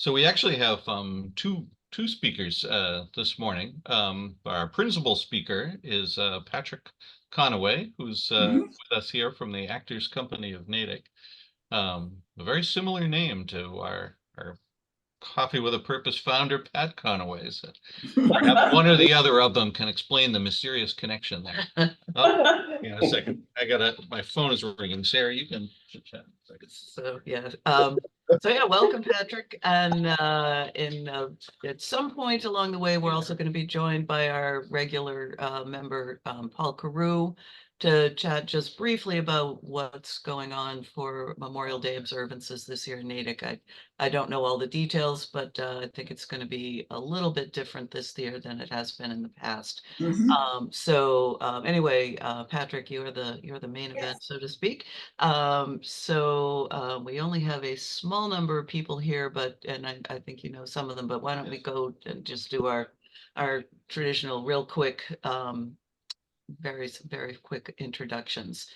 So we actually have two speakers this morning. Our principal speaker is Patrick Conaway, who's with us here from the Actors Company of Natick. A very similar name to our Coffee with a Purpose founder, Pat Conaway. So perhaps one or the other of them can explain the mysterious connection there. Oh, yeah, a second. My phone is ringing. Sarah, you can chat. So yeah. So yeah, welcome, Patrick. And at some point along the way, we're also going to be joined by our regular member, Paul Carew, to chat just briefly about what's going on for Memorial Day observances this year in Natick. I don't know all the details, but I think it's going to be a little bit different this year than it has been in the past. Anyway, Patrick, you're the main event, so to speak. We only have a small number of people here, and I think you know some of them, but why don't we go and just do our traditional real quick, very quick introductions.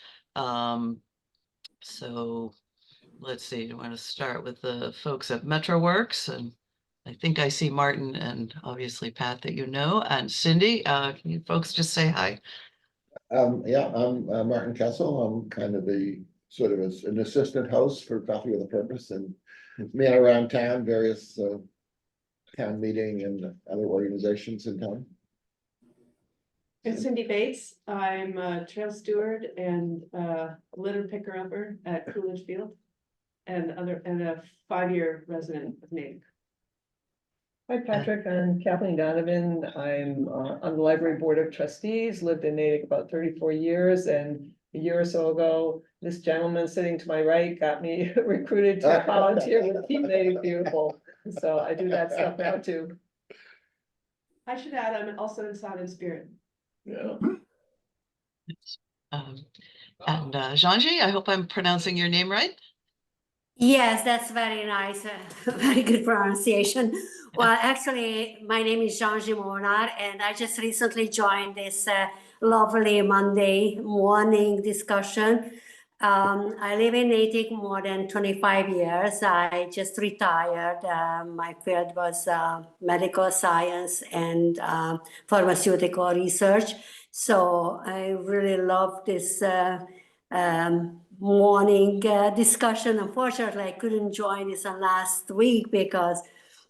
So let's see, I want to start with the folks at MetroWorks, and I think I see Martin and obviously Pat that you know, and Cindy. Can you folks just say hi? Yeah, I'm Martin Kessel. I'm kind of the sort of an assistant host for Coffee with a Purpose, and man around town, various town meeting and other organizations in town. And Cindy Bates. I'm a trail steward and litter picker upper at Coolidge Field, and a 5-year resident of Natick. Hi, Patrick. I'm Kathleen Donovan. I'm on the Library Board of Trustees, lived in Natick about 34 years, and a year or so ago, this gentleman sitting to my right got me recruited to volunteer with Keep Natick Beautiful. So I do that stuff now too. I should add, I'm also in Sound and Spirit. Yeah. And Janji, I hope I'm pronouncing your name right. Yes, that's very nice. Very good pronunciation. Well, actually, my name is Janji Monar, and I just recently joined this lovely Monday morning discussion. I live in Natick more than 25 years. I just retired. My field was medical science and pharmaceutical research. So I really love this morning discussion. Unfortunately, I couldn't join this last week because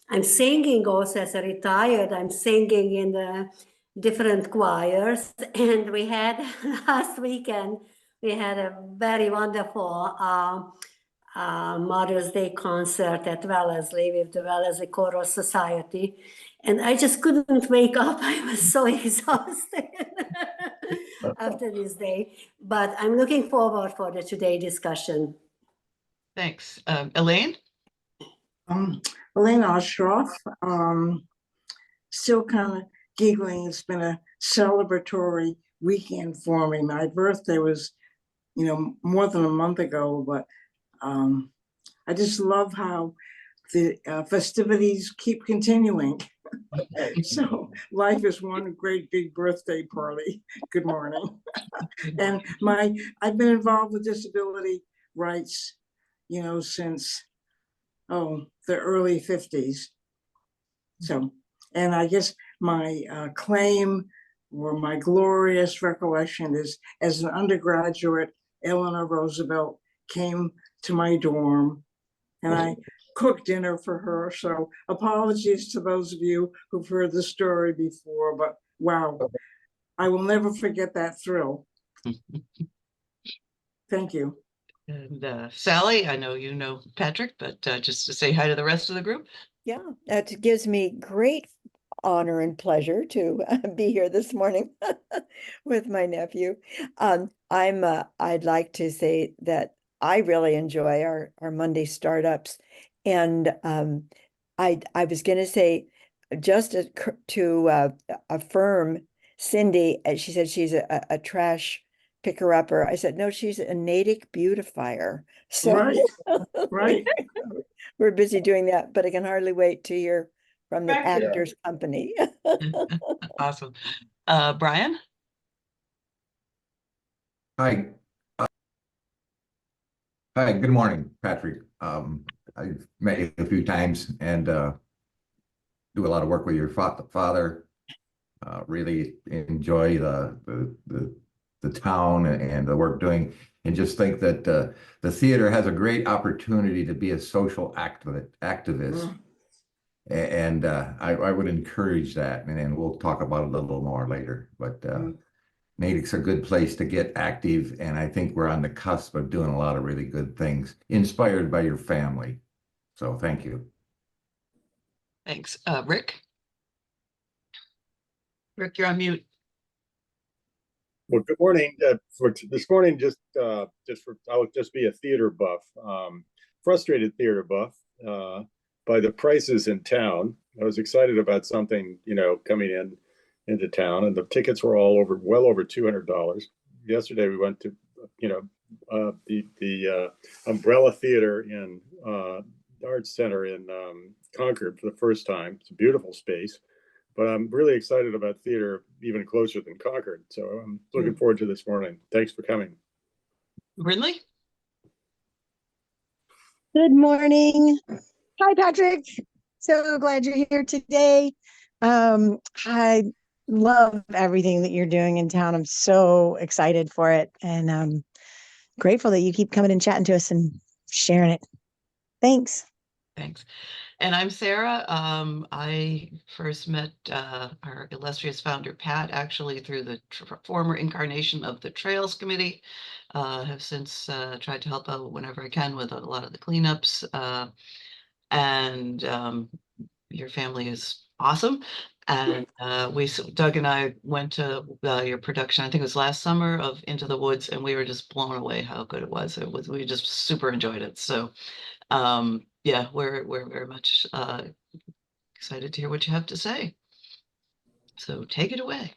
I'm singing also as a retired. I'm singing in the different choirs, and we had last weekend, we had a very wonderful Mother's Day concert at Wellesley with the Wellesley Choral Society. And I just couldn't wake up. I was so exhausted after this day. But I'm looking forward for the today discussion. Thanks. Elaine? Elaine Ostroff. Still kind of giggling. It's been a celebratory weekend for me. My birthday was, more than a month ago, but I just love how the festivities keep continuing. So life is one great big birthday party. Good morning. And I've been involved with disability rights, since the early 50s. So, and I guess my claim or my glorious recollection is, as an undergraduate, Eleanor Roosevelt came to my dorm and I cooked dinner for her. So apologies to those of you who've heard the story before, but wow, I will never forget that thrill. Thank you. And Sally, I know you know Patrick, but just to say hi to the rest of the group. Yeah, it gives me great honor and pleasure to be here this morning with my nephew. I'd like to say that I really enjoy our Monday startups. And I was going to say, just to affirm Cindy, she said she's a trash picker-upper. I said, no, she's a Natick beautifier. So Right. We're busy doing that, but I can hardly wait to hear from the Actors Company. Awesome. Brian? Hi. Hi, good morning, Patrick. I've met you a few times and do a lot of work with your father. Really enjoy the town and the work doing, and just think that the theater has a great opportunity to be a social activist. And I would encourage that, and we'll talk about it a little more later. But Natick's a good place to get active, and I think we're on the cusp of doing a lot of really good things, inspired by your family. So thank you. Thanks. Rick? Rick, you're on mute. Well, good morning. For this morning, I'll just be a theater buff, frustrated theater buff by the prices in town. I was excited about something, coming into town, and the tickets were well over $200. Yesterday, we went to, the Umbrella Theater in Arts Center in Concord for the first time. It's a beautiful space. But I'm really excited about theater even closer than Concord. So I'm looking forward to this morning. Thanks for coming. Brindley? Good morning. Hi, Patrick. So glad you're here today. I love everything that you're doing in town. I'm so excited for it. And I'm grateful that you keep coming and chatting to us and sharing it. Thanks. Thanks. And I'm Sarah. I first met our illustrious founder, Pat, actually through the former incarnation of the Trails Committee. Have since tried to help out whenever I can with a lot of the cleanups. And your family is awesome. And Doug and I went to your production, I think it was last summer, of Into the Woods, and we were just blown away how good it was. We just super enjoyed it. So yeah, we're very much excited to hear what you have to say. So take it away.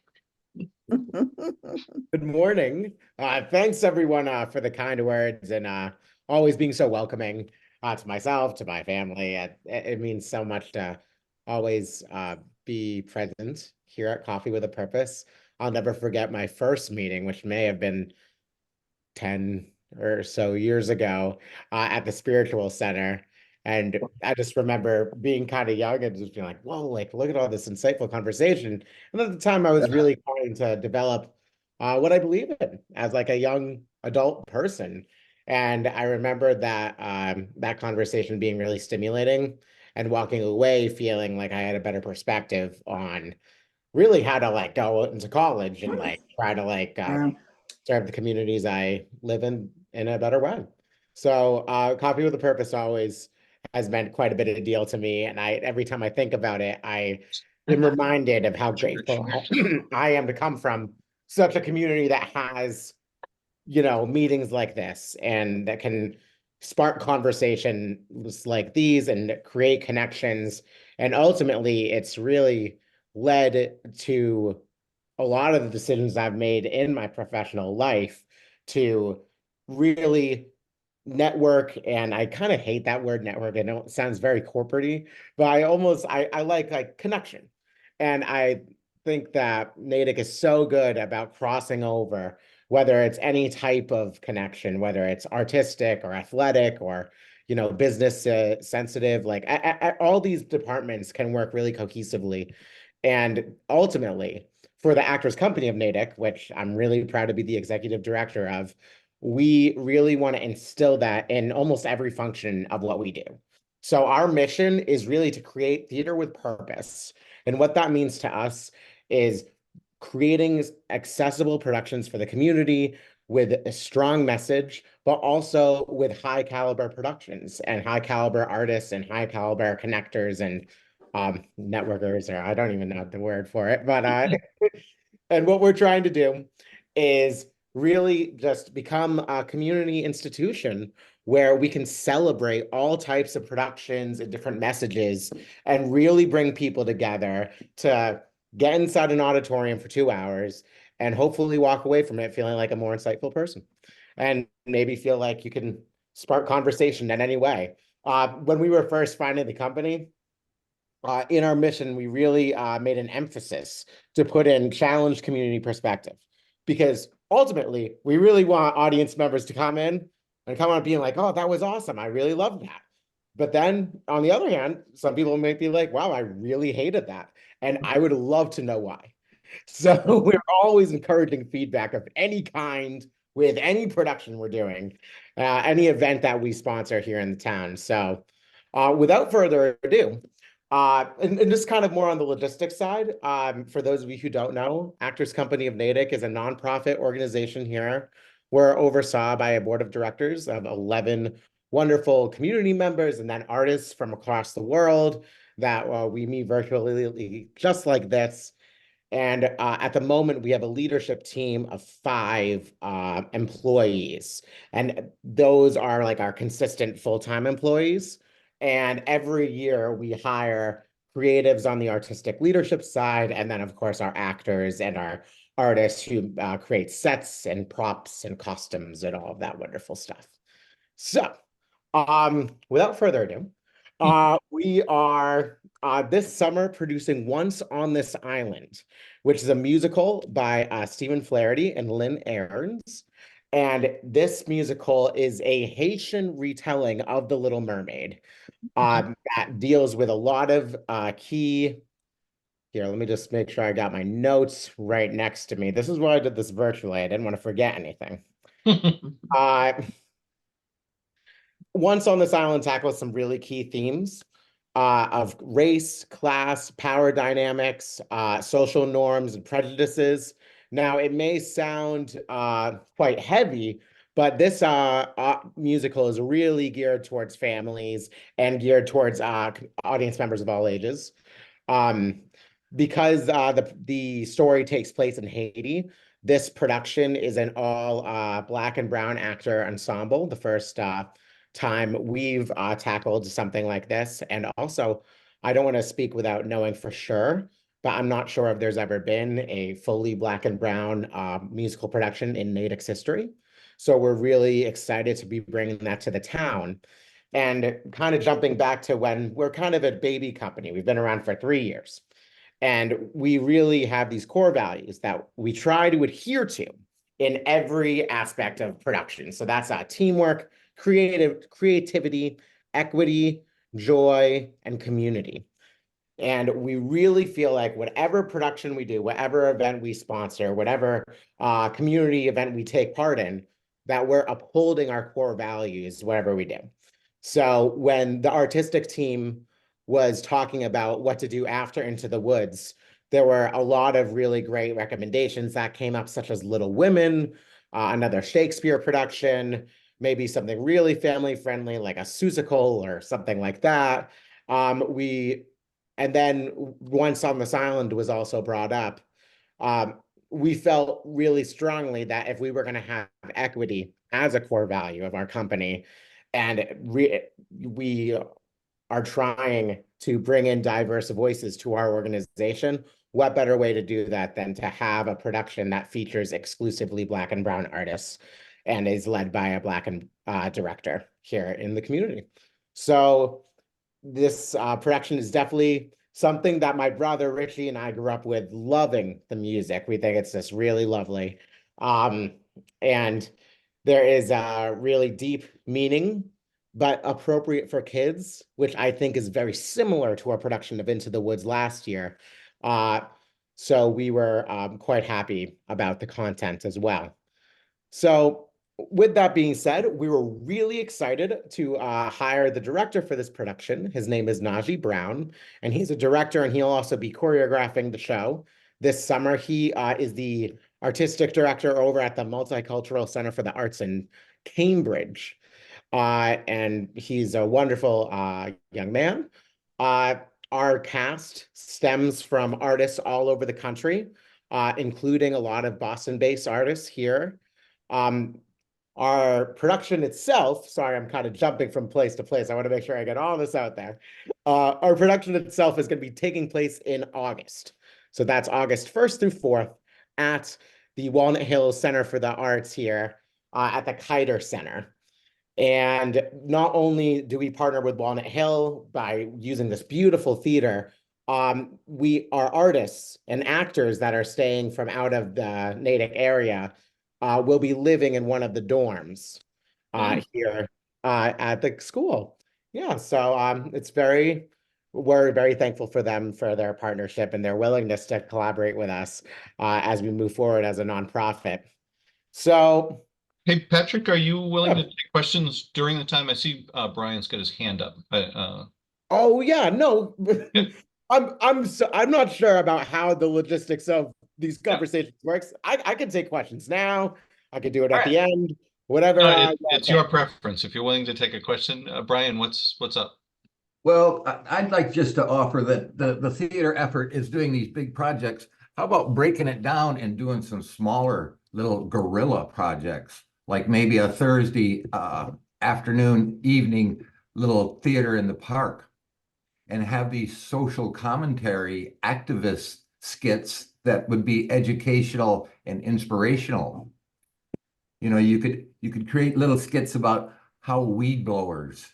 Good morning. Thanks everyone for the kind words and always being so welcoming to myself, to my family. It means so much to always be present here at Coffee with a Purpose. I'll never forget my first meeting, which may have been 10 or so years ago at the Spiritual Center. And I just remember being kind of young and just being like, whoa, like, look at all this insightful conversation. And at the time I was really trying to develop what I believe in as like a young adult person. And I remember that that conversation being really stimulating and walking away feeling like I had a better perspective on really how to like go into college and like try to like serve the communities I live in a better way. So Coffee with a Purpose always has meant quite a bit of a deal to me. And every time I think about it, I am reminded of how grateful I am to come from such a community that has, meetings like this and that can spark conversations like these and create connections. And ultimately, it's really led to a lot of the decisions I've made in my professional life to really network. And I kind of hate that word network. I know it sounds very corporate-y, but I like connection. And I think that Natick is so good about crossing over, whether it's any type of connection, whether it's artistic or athletic or, business sensitive, like all these departments can work really cohesively. And ultimately, for the Actors Company of Natick, which I'm really proud to be the executive director of, we really want to instill that in almost every function of what we do. So our mission is really to create theater with purpose. And what that means to us is creating accessible productions for the community with a strong message, but also with high caliber productions and high caliber artists and high caliber connectors and networkers, or I don't even know the word for it, but and what we're trying to do is really just become a community institution where we can celebrate all types of productions and different messages and really bring people together to get inside an auditorium for 2 hours and hopefully walk away from it feeling like a more insightful person and maybe feel like you can spark conversation in any way. When we were first founding the company, in our mission, we really made an emphasis to put in challenged community perspective, because ultimately we really want audience members to come in and come out being like, oh, that was awesome. I really loved that. But then on the other hand, some people might be like, wow, I really hated that. And I would love to know why. So we're always encouraging feedback of any kind with any production we're doing, any event that we sponsor here in the town. So without further ado, and just kind of more on the logistics side, for those of you who don't know, Actors Company of Natick is a nonprofit organization here. We're oversaw by a board of directors of 11 wonderful community members and then artists from across the world that we meet virtually just like this. And at the moment, we have a leadership team of 5 employees. And those are like our consistent full-time employees. And every year we hire creatives on the artistic leadership side. And then, of course, our actors and our artists who create sets and props and costumes and all of that wonderful stuff. So without further ado, we are this summer producing Once on This Island, which is a musical by Stephen Flaherty and Lynn Aarons. And this musical is a Haitian retelling of The Little Mermaid that deals with a lot of key. Here, let me just make sure I got my notes right next to me. This is why I did this virtually. I didn't want to forget anything. Once on This Island tackles some really key themes of race, class, power dynamics, social norms, and prejudices. Now, it may sound quite heavy, but this musical is really geared towards families and geared towards audience members of all ages. Because the story takes place in Haiti, this production is an all Black and brown actor ensemble, the first time we've tackled something like this. And also, I don't want to speak without knowing for sure, but I'm not sure if there's ever been a fully Black and brown musical production in Natick's history. So we're really excited to be bringing that to the town. And kind of jumping back to when we're kind of a baby company, we've been around for 3 years. And we really have these core values that we try to adhere to in every aspect of production. So that's teamwork, creativity, equity, joy, and community. And we really feel like whatever production we do, whatever event we sponsor, whatever community event we take part in, that we're upholding our core values, whatever we do. So when the artistic team was talking about what to do after Into the Woods, there were a lot of really great recommendations that came up, such as Little Women, another Shakespeare production, maybe something really family friendly like a Seussical or something like that. And then Once on This Island was also brought up. We felt really strongly that if we were going to have equity as a core value of our company, and we are trying to bring in diverse voices to our organization, what better way to do that than to have a production that features exclusively Black and brown artists and is led by a Black and director here in the community. So this production is definitely something that my brother Richie and I grew up with, loving the music. We think it's just really lovely. And there is a really deep meaning, but appropriate for kids, which I think is very similar to our production of Into the Woods last year. So we were quite happy about the content as well. So with that being said, we were really excited to hire the director for this production. His name is Najee Brown, and he's a director, and he'll also be choreographing the show this summer. He is the artistic director over at the Multicultural Center for the Arts in Cambridge. And he's a wonderful young man. Our cast stems from artists all over the country, including a lot of Boston-based artists here. Our production itself, sorry, I'm kind of jumping from place to place. I want to make sure I get all this out there. Our production itself is going to be taking place in August. So that's August 1st through 4th at the Walnut Hills Center for the Arts here at the Kiter Center. And not only do we partner with Walnut Hill by using this beautiful theater, we are artists and actors that are staying from out of the Natick area will be living in one of the dorms here at the school. Yeah, so we're very thankful for them for their partnership and their willingness to collaborate with us as we move forward as a nonprofit. So, Hey, Patrick, are you willing to yeah. take questions during the time? I see Brian's got his hand up. Oh yeah, no, Yeah. I'm not sure about how the logistics of these Yeah. conversations works. I can take questions now. I could do it All at right. the end. Whatever. No, You all it's think. your preference. If you're willing to take a question, Brian, what's up? Well, I'd like just to offer that the theater effort is doing these big projects. How about breaking it down and doing some smaller little guerrilla projects, like maybe a Thursday afternoon, evening little theater in the park, and have these social commentary activist skits that would be educational and inspirational. You know, you could create little skits about how weed blowers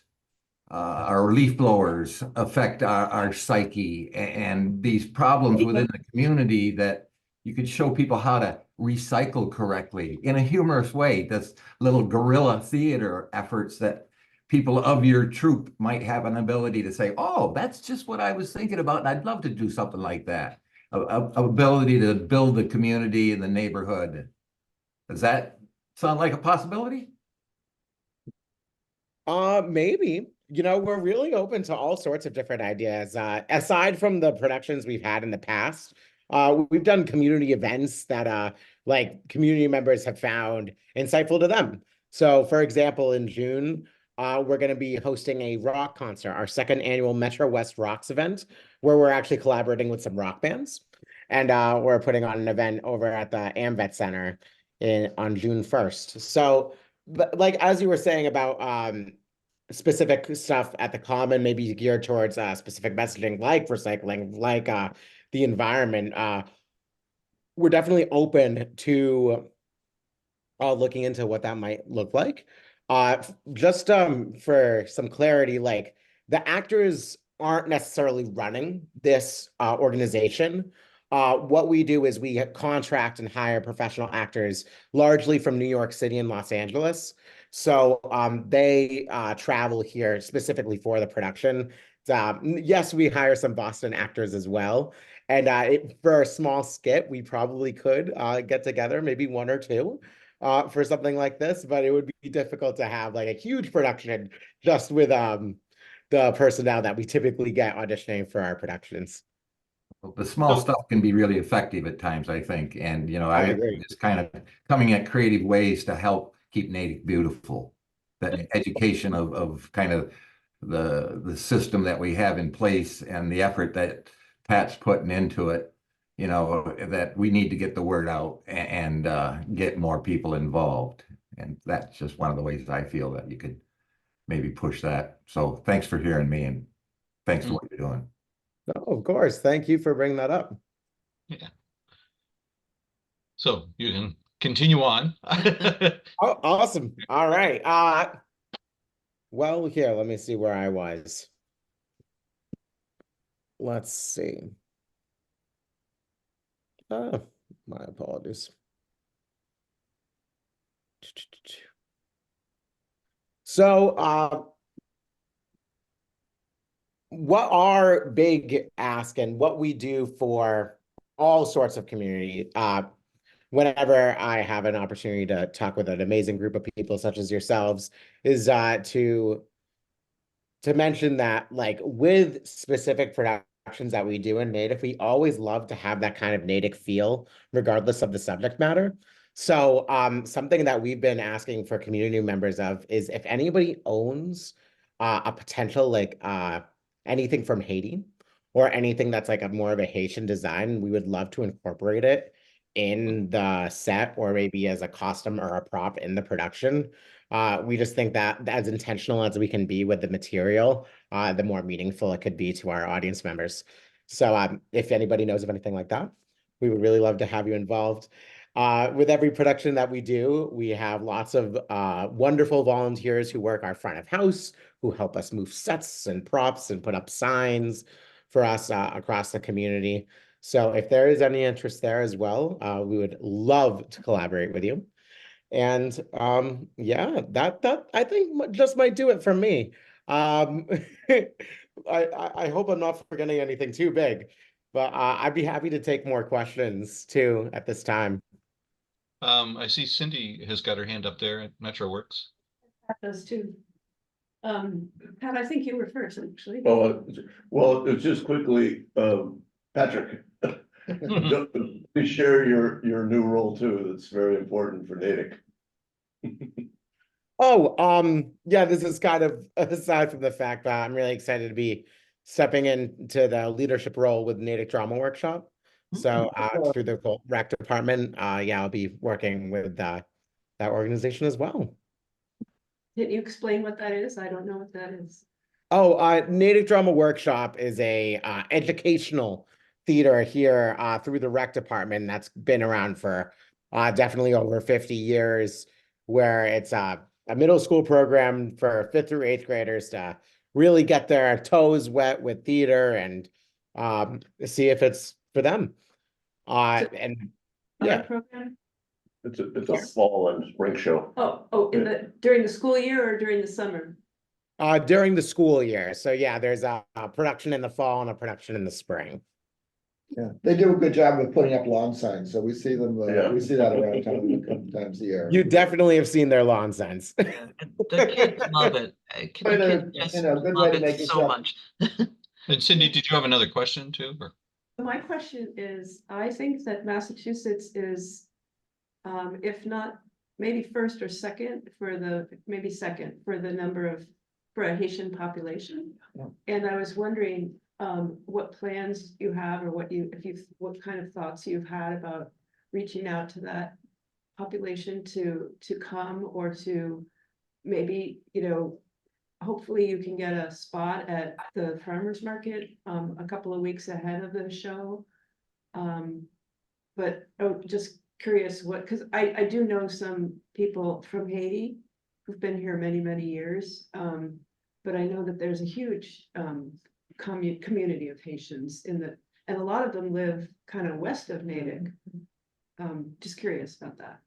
our leaf blowers affect our psyche and these problems within the community that you could show people how to recycle correctly in a humorous way. That's little guerrilla theater efforts that people of your troupe might have an ability to say, oh, that's just what I was thinking about, and I'd love to do something like that. Ability to build the community and the neighborhood. Does that sound like a possibility? Maybe. We're really open to all sorts of different ideas. Aside from the productions we've had in the past, we've done community events that like community members have found insightful to them. So, for example, in June, we're going to be hosting a rock concert, our second annual Metro West Rocks event, where we're actually collaborating with some rock bands. And we're putting on an event over at the AmVet Center on June 1st. So, like as you were saying about specific stuff at the common, maybe geared towards specific messaging like recycling, like the environment, we're definitely open to looking into what that might look like. Just for some clarity, like the actors aren't necessarily running this organization. What we do is we contract and hire professional actors, largely from New York City and Los Angeles. So they travel here specifically for the production. Yes, we hire some Boston actors as well. And for a small skit, we probably could get together, maybe one or two for something like this, but it would be difficult to have like a huge production just with the personnel that we typically get auditioning for our productions. The small stuff can be really effective at times, I think. And, I I'm agree. just kind of coming at creative ways to help keep Natick beautiful. That education of kind of the system that we have in place and the effort that Pat's putting into it, that we need to get the word out and get more people involved. And that's just one of the ways I feel that you could maybe push that. So thanks for hearing me and thanks for what you're doing. No, of course. Thank you for bringing that up. Yeah. So you can continue on. Oh, awesome. All right. Well, here, let me see where I was. Let's see. My apologies. So, what our big ask and what we do for all sorts of community, whenever I have an opportunity to talk with an amazing group of people such as yourselves, is to mention that like with specific productions that we do in Natick, we always love to have that kind of Natick feel, regardless of the subject matter. So something that we've been asking for community members of is if anybody owns a potential like anything from Haiti or anything that's like a more of a Haitian design, we would love to incorporate it in the set or maybe as a costume or a prop in the production. We just think that as intentional as we can be with the material, the more meaningful it could be to our audience members. So if anybody knows of anything like that, we would really love to have you involved. With every production that we do, we have lots of wonderful volunteers who work our front of house, who help us move sets and props and put up signs for us across the community. So if there is any interest there as well, we would love to collaborate with you. And yeah, that I think just might do it for me. I hope I'm not forgetting anything too big, but I'd be happy to take more questions too at this time. I see Cindy has got her hand up there at MetroWorks. Pat does too. Pat, I think you were first, actually. Well, it's just quickly, Patrick, please share your new role too. That's very important for Natick. Oh, yeah, this is kind of aside from the fact that I'm really excited to be stepping into the leadership role with Natick Drama Workshop. So through the rec department, yeah, I'll be working with that organization as well. Can you explain what that is? I don't know what that is. Oh, Natick Drama Workshop is a educational theater here through the rec department that's been around for definitely over 50 years, where it's a middle school program for 5th through 8th graders to really get their toes wet with theater and see if it's for them. And yeah, Program? It's a fall and spring show. During the school year or during the summer? during the school year. So yeah, there's a production in the fall and a production in the spring. Yeah, they do a good job of putting up lawn signs, so we see them, we see that around town a couple times a year. You definitely have seen their lawn signs. The kids love it. The kids just Good love way to make it so yourself. much. And Cindy, did you have another question too? Or? My question is, I think that Massachusetts is, if not maybe first or second for the number of, for a Haitian population. Yeah. And I was wondering, what plans you have, or what kind of thoughts you've had about reaching out to that population to come, or to maybe, hopefully you can get a spot at the farmer's market a couple of weeks ahead of the show. But just curious because I do know some people from Haiti who've been here many, many years. But I know that there's a huge community of Haitians and a lot of them live kind of west of Natick. Just curious about that.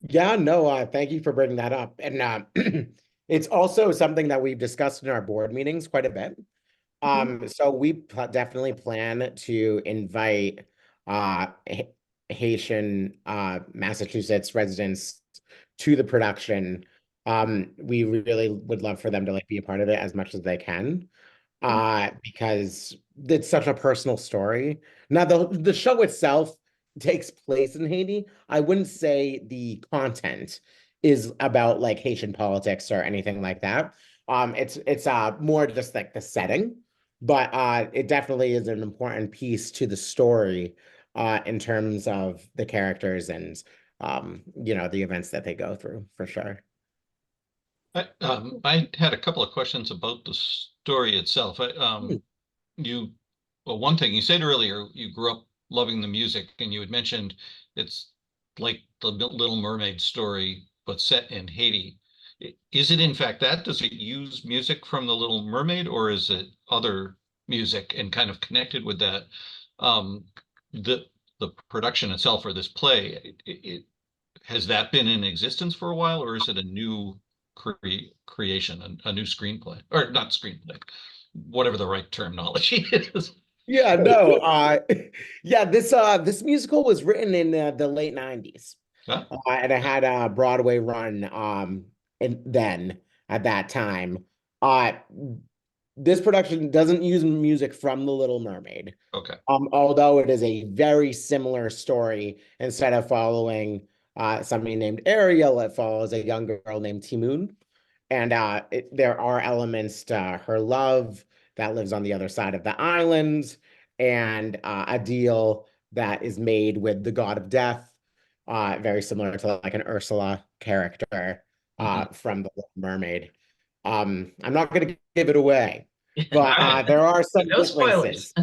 Yeah, no, thank you for bringing that up. And it's also something that we've discussed in our board meetings quite a bit. So we definitely plan to invite Haitian Massachusetts residents to the production. We really would love for them to be a part of it as much as they can, because it's such a personal story. Now, the show itself takes place in Haiti. I wouldn't say the content is about Haitian politics or anything like that. It's more just the setting, but it definitely is an important piece to the story in terms of the characters and the events that they go through, for sure. I had a couple of questions about the story itself. One thing you said earlier, you grew up loving the music, and you had mentioned it's like the Little Mermaid story, but set in Haiti. Is it in fact that? Does it use music from the Little Mermaid, or is it other music and kind of connected with that? The production itself, or this play, has that been in existence for a while, or is it a new creation, a new screenplay, or not screenplay, whatever the right terminology is? Yeah, no, yeah, this musical was written in the late 90s. Huh? And it had a Broadway run at that time. This production doesn't use music from The Little Mermaid. Okay. Although it is a very similar story. Instead of following somebody named Ariel, it follows a young girl named Timoon. And there are elements to her love that lives on the other side of the island, and a deal that is made with the god of death, very similar to an Ursula character from The Little Mermaid. I'm not going to give it away, but there are some differences.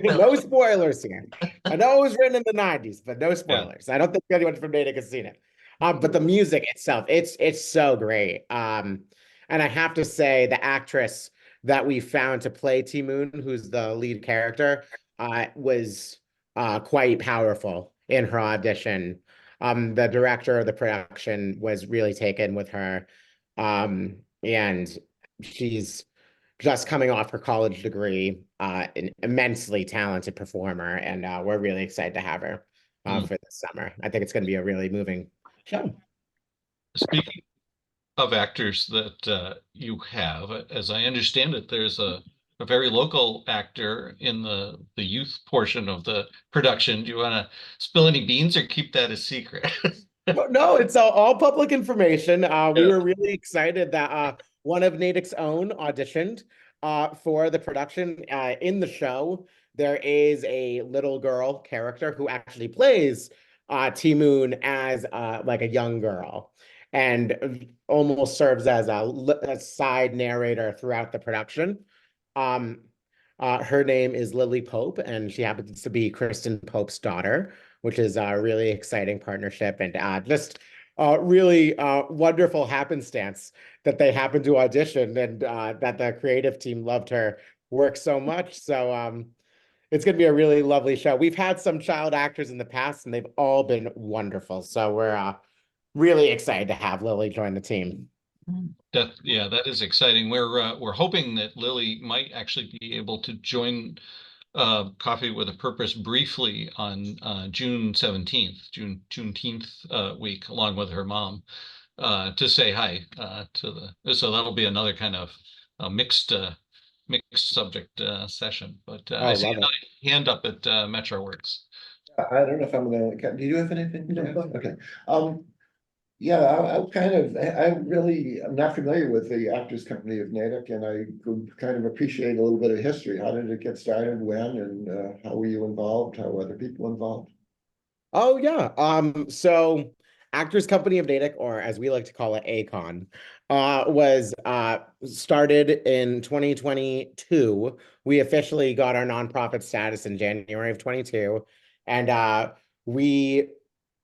No spoilers here. I know it was written in the 90s, but no spoilers. I don't think anyone from Natick has seen it. But the music itself, it's so great. And I have to say, the actress that we found to play Timoon, who's the lead character, was quite powerful in her audition. The director of the production was really taken with her. and she's just coming off her college degree, an immensely talented performer, and we're really excited to have her for this summer. I think it's going to be a really moving show. Speaking of actors that you have, as I understand it, there's a very local actor in the youth portion of the production. Do you want to spill any beans or keep that a secret? No, it's all public information. We Yeah. were really excited that one of Natick's own auditioned for the production. In the show, there is a little girl character who actually plays T-Moon as like a young girl, and almost serves as a side narrator throughout the production. Her name is Lily Pope, and she happens to be Kristen Pope's daughter, which is a really exciting partnership, and just really wonderful happenstance that they happened to audition, and that the creative team loved her work so much. So it's going to be a really lovely show. We've had some child actors in the past, and they've all been wonderful. So we're really excited to have Lily join the team. That is exciting. We're hoping that Lily might actually be able to join Coffee with a Purpose briefly on June 17th, Juneteenth week, along with her mom, to say hi so that'll be another kind of mixed subject session. But I see another hand up at MetroWorks. I don't know if I'm gonna, do you have anything? No. Okay. Yeah, I'm not familiar with the Actors Company of Natick, and I could kind of appreciate a little bit of history. How did it get started, when, and how were you involved? How were other people involved? Oh yeah. So Actors Company of Natick, or as we like to call it, ACON, was started in 2022. We officially got our nonprofit status in January of 22, and we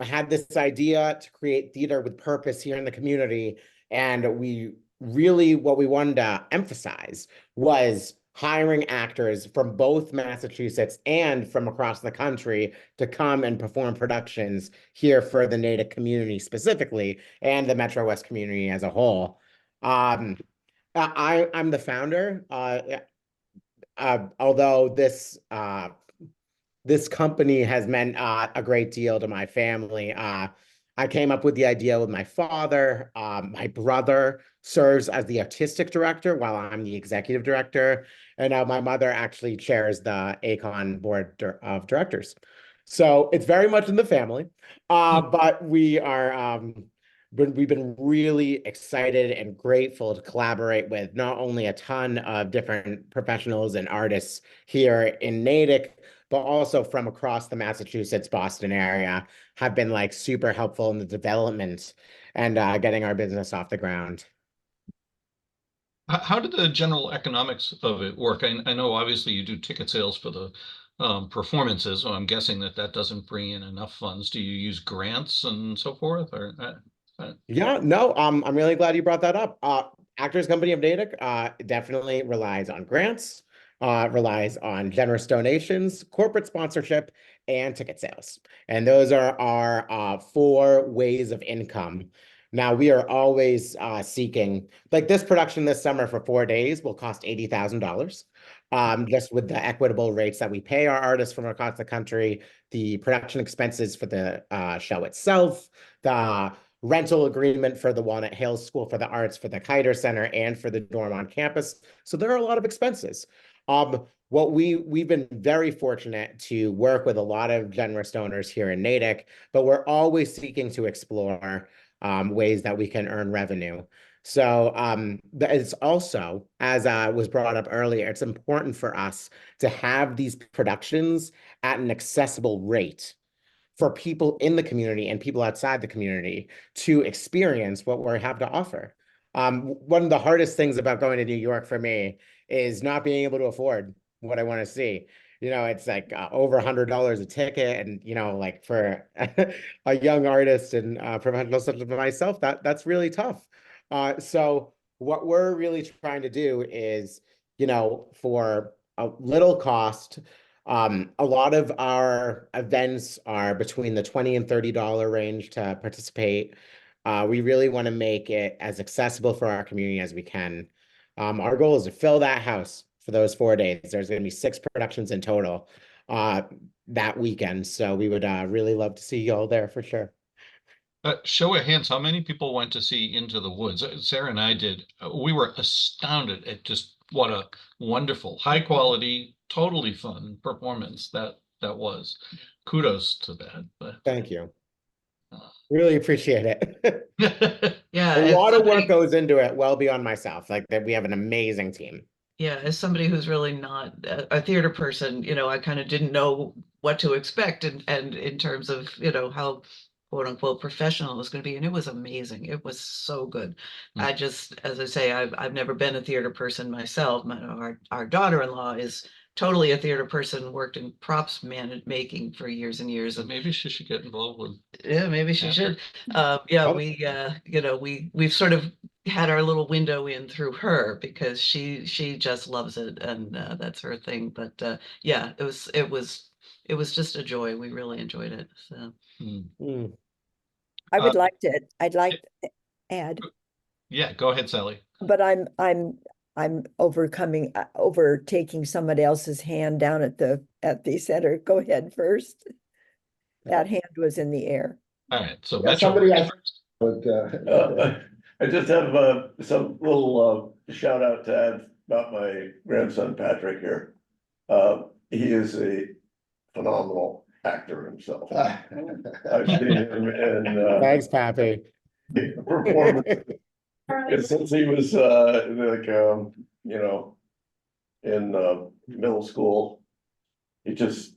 had this idea to create theater with purpose here in the community, and what we wanted to emphasize was hiring actors from both Massachusetts and from across the country to come and perform productions here for the Natick community specifically, and the Metro West community as a whole. I'm the founder, although this company has meant a great deal to my family. I came up with the idea with my father. My brother serves as the artistic director while I'm the executive director. And my mother actually chairs the ACON board of directors. So it's very much in the family. But we've been really excited and grateful to collaborate with not only a ton of different professionals and artists here in Natick, but also from across the Massachusetts, Boston area, have been like super helpful in the development and getting our business off the ground. How did the general economics of it work? I know obviously you do ticket sales for the performances, so I'm guessing that doesn't bring in enough funds. Do you use grants and so forth, or? Yeah, no, I'm really glad you brought that up. Actors Company of Natick definitely relies on grants, relies on generous donations, corporate sponsorship, and ticket sales. And those are our 4 ways of income. Now, we are always seeking, like this production this summer for 4 days will cost $80,000. Just with the equitable rates that we pay our artists from across the country, the production expenses for the show itself, the rental agreement for the Walnut Hills School for the Arts, for the Kiter Center, and for the dorm on campus. So there are a lot of expenses. We've been very fortunate to work with a lot of generous donors here in Natick, but we're always seeking to explore ways that we can earn revenue. So it's also, as was brought up earlier, it's important for us to have these productions at an accessible rate for people in the community and people outside the community to experience what we have to offer. One of the hardest things about going to New York for me is not being able to afford what I want to see. You know, it's like over $100 a ticket, and like for a young artist and professional such as myself, that's really tough. So what we're really trying to do is, for a little cost. A lot of our events are between the $20 and $30 range to participate. We really want to make it as accessible for our community as we can. Our goal is to fill that house for those 4 days. There's going to be 6 productions in total that weekend. So we would really love to see you all there for sure. Show of hands, how many people went to see Into the Woods? Sarah and I did. We were astounded at just what a wonderful, high quality, totally fun performance that was. Kudos to that. But Thank you. Really appreciate it. Yeah. A as lot of somebody- work goes into it, well beyond myself. Like that, we have an amazing team. Yeah, as somebody who's really not a theater person, I kind of didn't know what to expect and in terms of, how quote unquote professional it was going to be. And it was amazing. It was so good. I just, as I say, I've never been a theater person myself. Our daughter-in-law is totally a theater person, worked in props making for years and years. So maybe she should get involved with. Yeah, maybe she should. We've sort of had our little window in through her because she just loves it and that's her thing. But yeah, it was just a joy. We really enjoyed it. So I would like to, I'd like to add, Yeah, go ahead, Sally. but I'm overtaking somebody else's hand down at the center. Go ahead first. That hand was in the air. All right, so Yeah, Metro. somebody else, but, I just have some little shout out to add about my grandson Patrick here. He is a phenomenal actor himself. I've seen him in Thanks, Pappy. performance since he was in middle school. He just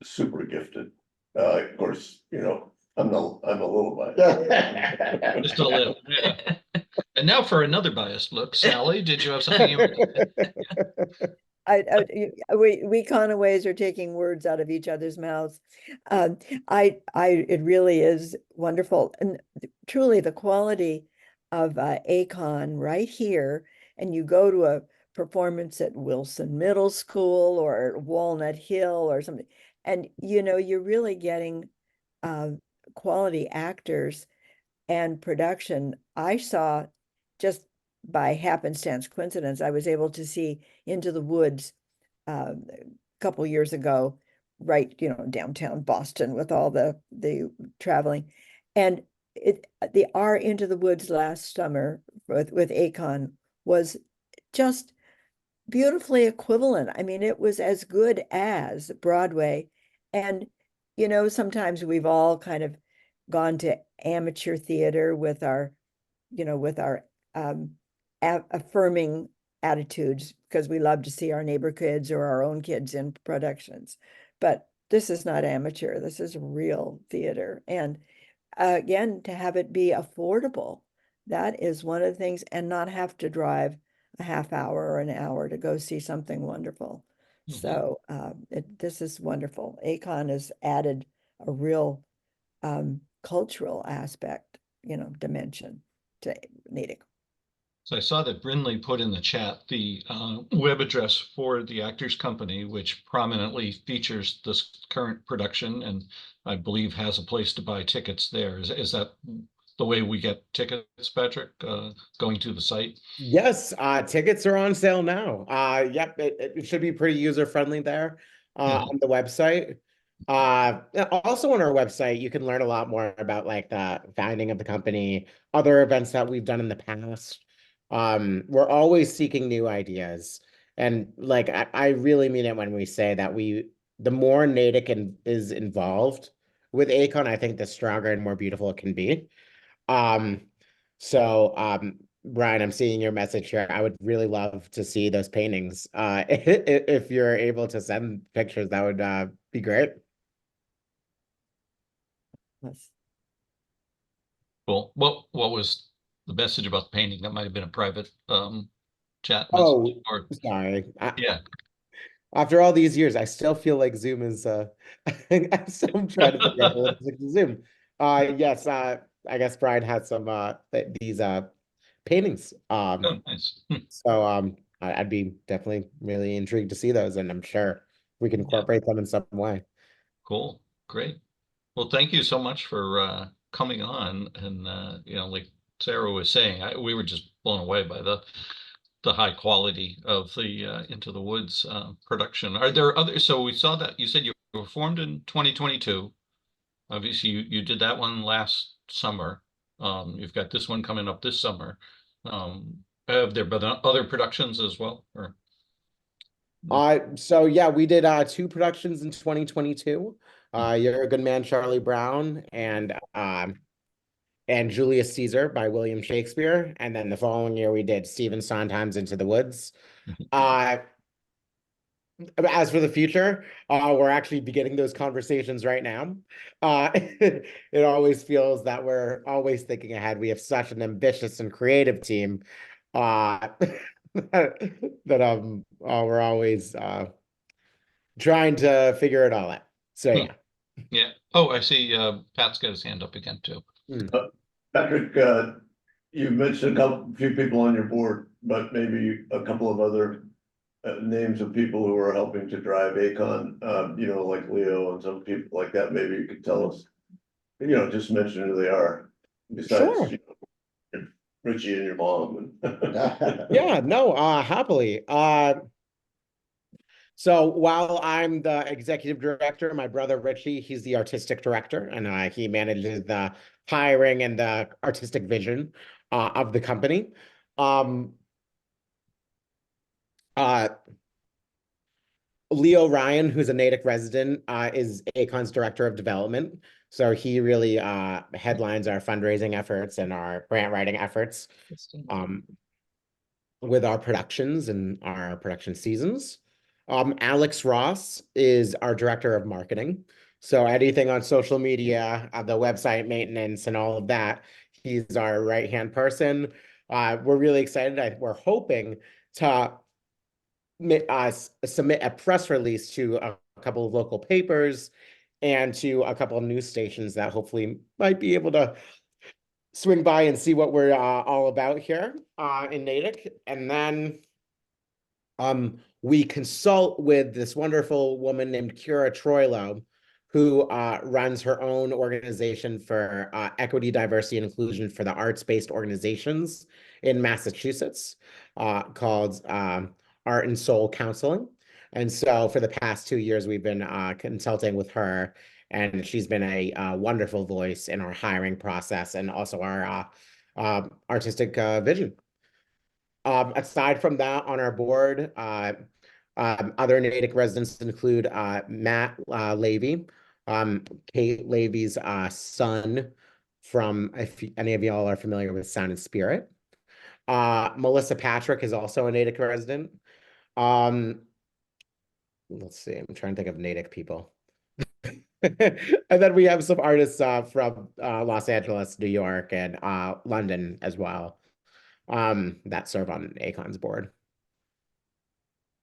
super gifted. Of course, I'm a little biased. Just a little, yeah. And now for another biased look, Sally, did you have something you wanted to say? We Conaways are taking words out of each other's mouths. It really is wonderful, and truly the quality of ACON right here. And you go to a performance at Wilson Middle School or Walnut Hill or something, and you're really getting quality actors and production. I saw, just by happenstance, coincidence, I was able to see Into the Woods a couple years ago, right, downtown Boston with all the traveling. And our Into the Woods last summer with ACON was just beautifully equivalent. I mean, it was as good as Broadway. And sometimes we've all kind of gone to amateur theater with our affirming attitudes because we love to see our neighbor kids or our own kids in productions. But this is not amateur. This is real theater. And again, to have it be affordable, that is one of the things, and not have to drive a half hour or an hour to go see something wonderful. So this is wonderful. ACON has added a real cultural aspect, dimension to Natick. So I saw that Brinley put in the chat the web address for the Actors Company, which prominently features this current production and I believe has a place to buy tickets there. Is that the way we get tickets, Patrick, going to the site? Yes, tickets are on sale now. Yep, it should be pretty user-friendly there on the website. Also on our website, you can learn a lot more about like the founding of the company, other events that we've done in the past. We're always seeking new ideas. And like, I really mean it when we say that the more Natick is involved with ACON, I think the stronger and more beautiful it can be. Brian, I'm seeing your message here. I would really love to see those paintings. If you're able to send pictures, that would be great. Yes. Cool. What was the message about the painting? That might have been a private chat message. Oh, Or sorry. yeah. After all these years, I still feel like Zoom is I'm still trying to figure out what it's like to Zoom. Yes, I guess Brian had some these paintings. Oh, nice. So I'd be definitely really intrigued to see those, and I'm sure we can incorporate them in some way. Cool. Great. Well, thank you so much for coming on, and like Sarah was saying, we were just blown away by the high quality of the Into the Woods production. Are there others? So we saw that you said you were formed in 2022. Obviously, you did that one last summer. You've got this one coming up this summer. Have there been other productions as well? Or So yeah, we did 2 productions in 2022. You're a Good Man, Charlie Brown, and Julius Caesar by William Shakespeare. And then the following year we did Stephen Sondheim's Into the Woods. As for the future, we're actually beginning those conversations right now. It always feels that we're always thinking ahead. We have such an ambitious and creative team that we're always trying to figure it all out. So yeah. Yeah. Oh, I see. Pat's got his hand up again too. Patrick, you mentioned few people on your board, but maybe a couple of other names of people who are helping to drive ACON, like Leo and some people like that. Maybe you could tell us, just mention who they are. Besides, Sure. Richie and your mom. Yeah, no, happily. So while I'm the executive director, my brother Richie, he's the artistic director, and he manages the hiring and the artistic vision of the company. Leo Ryan, who's a Natick resident, is ACON's director of development. So he really headlines our fundraising efforts and our grant writing efforts with our productions and our production seasons. Alex Ross is our director of marketing. So anything on social media, the website maintenance and all of that, he's our right-hand person. We're really excited. We're hoping to submit a press release to a couple of local papers and to a couple of news stations that hopefully might be able to swing by and see what we're all about here in Natick. And then we consult with this wonderful woman named Kira Troilo, who runs her own organization for equity, diversity, and inclusion for the arts-based organizations in Massachusetts called Art and Soul Counseling. And so for the past 2 years, we've been consulting with her, and she's been a wonderful voice in our hiring process and also our artistic vision. Aside from that, on our board, other Natick residents include Matt Levy, Kate Levy's son from, if any of y'all are familiar with Sound and Spirit. Melissa Patrick is also a Natick resident. Let's see, I'm trying to think of Natick people. And then we have some artists from Los Angeles, New York, and London as well that serve on ACON's board.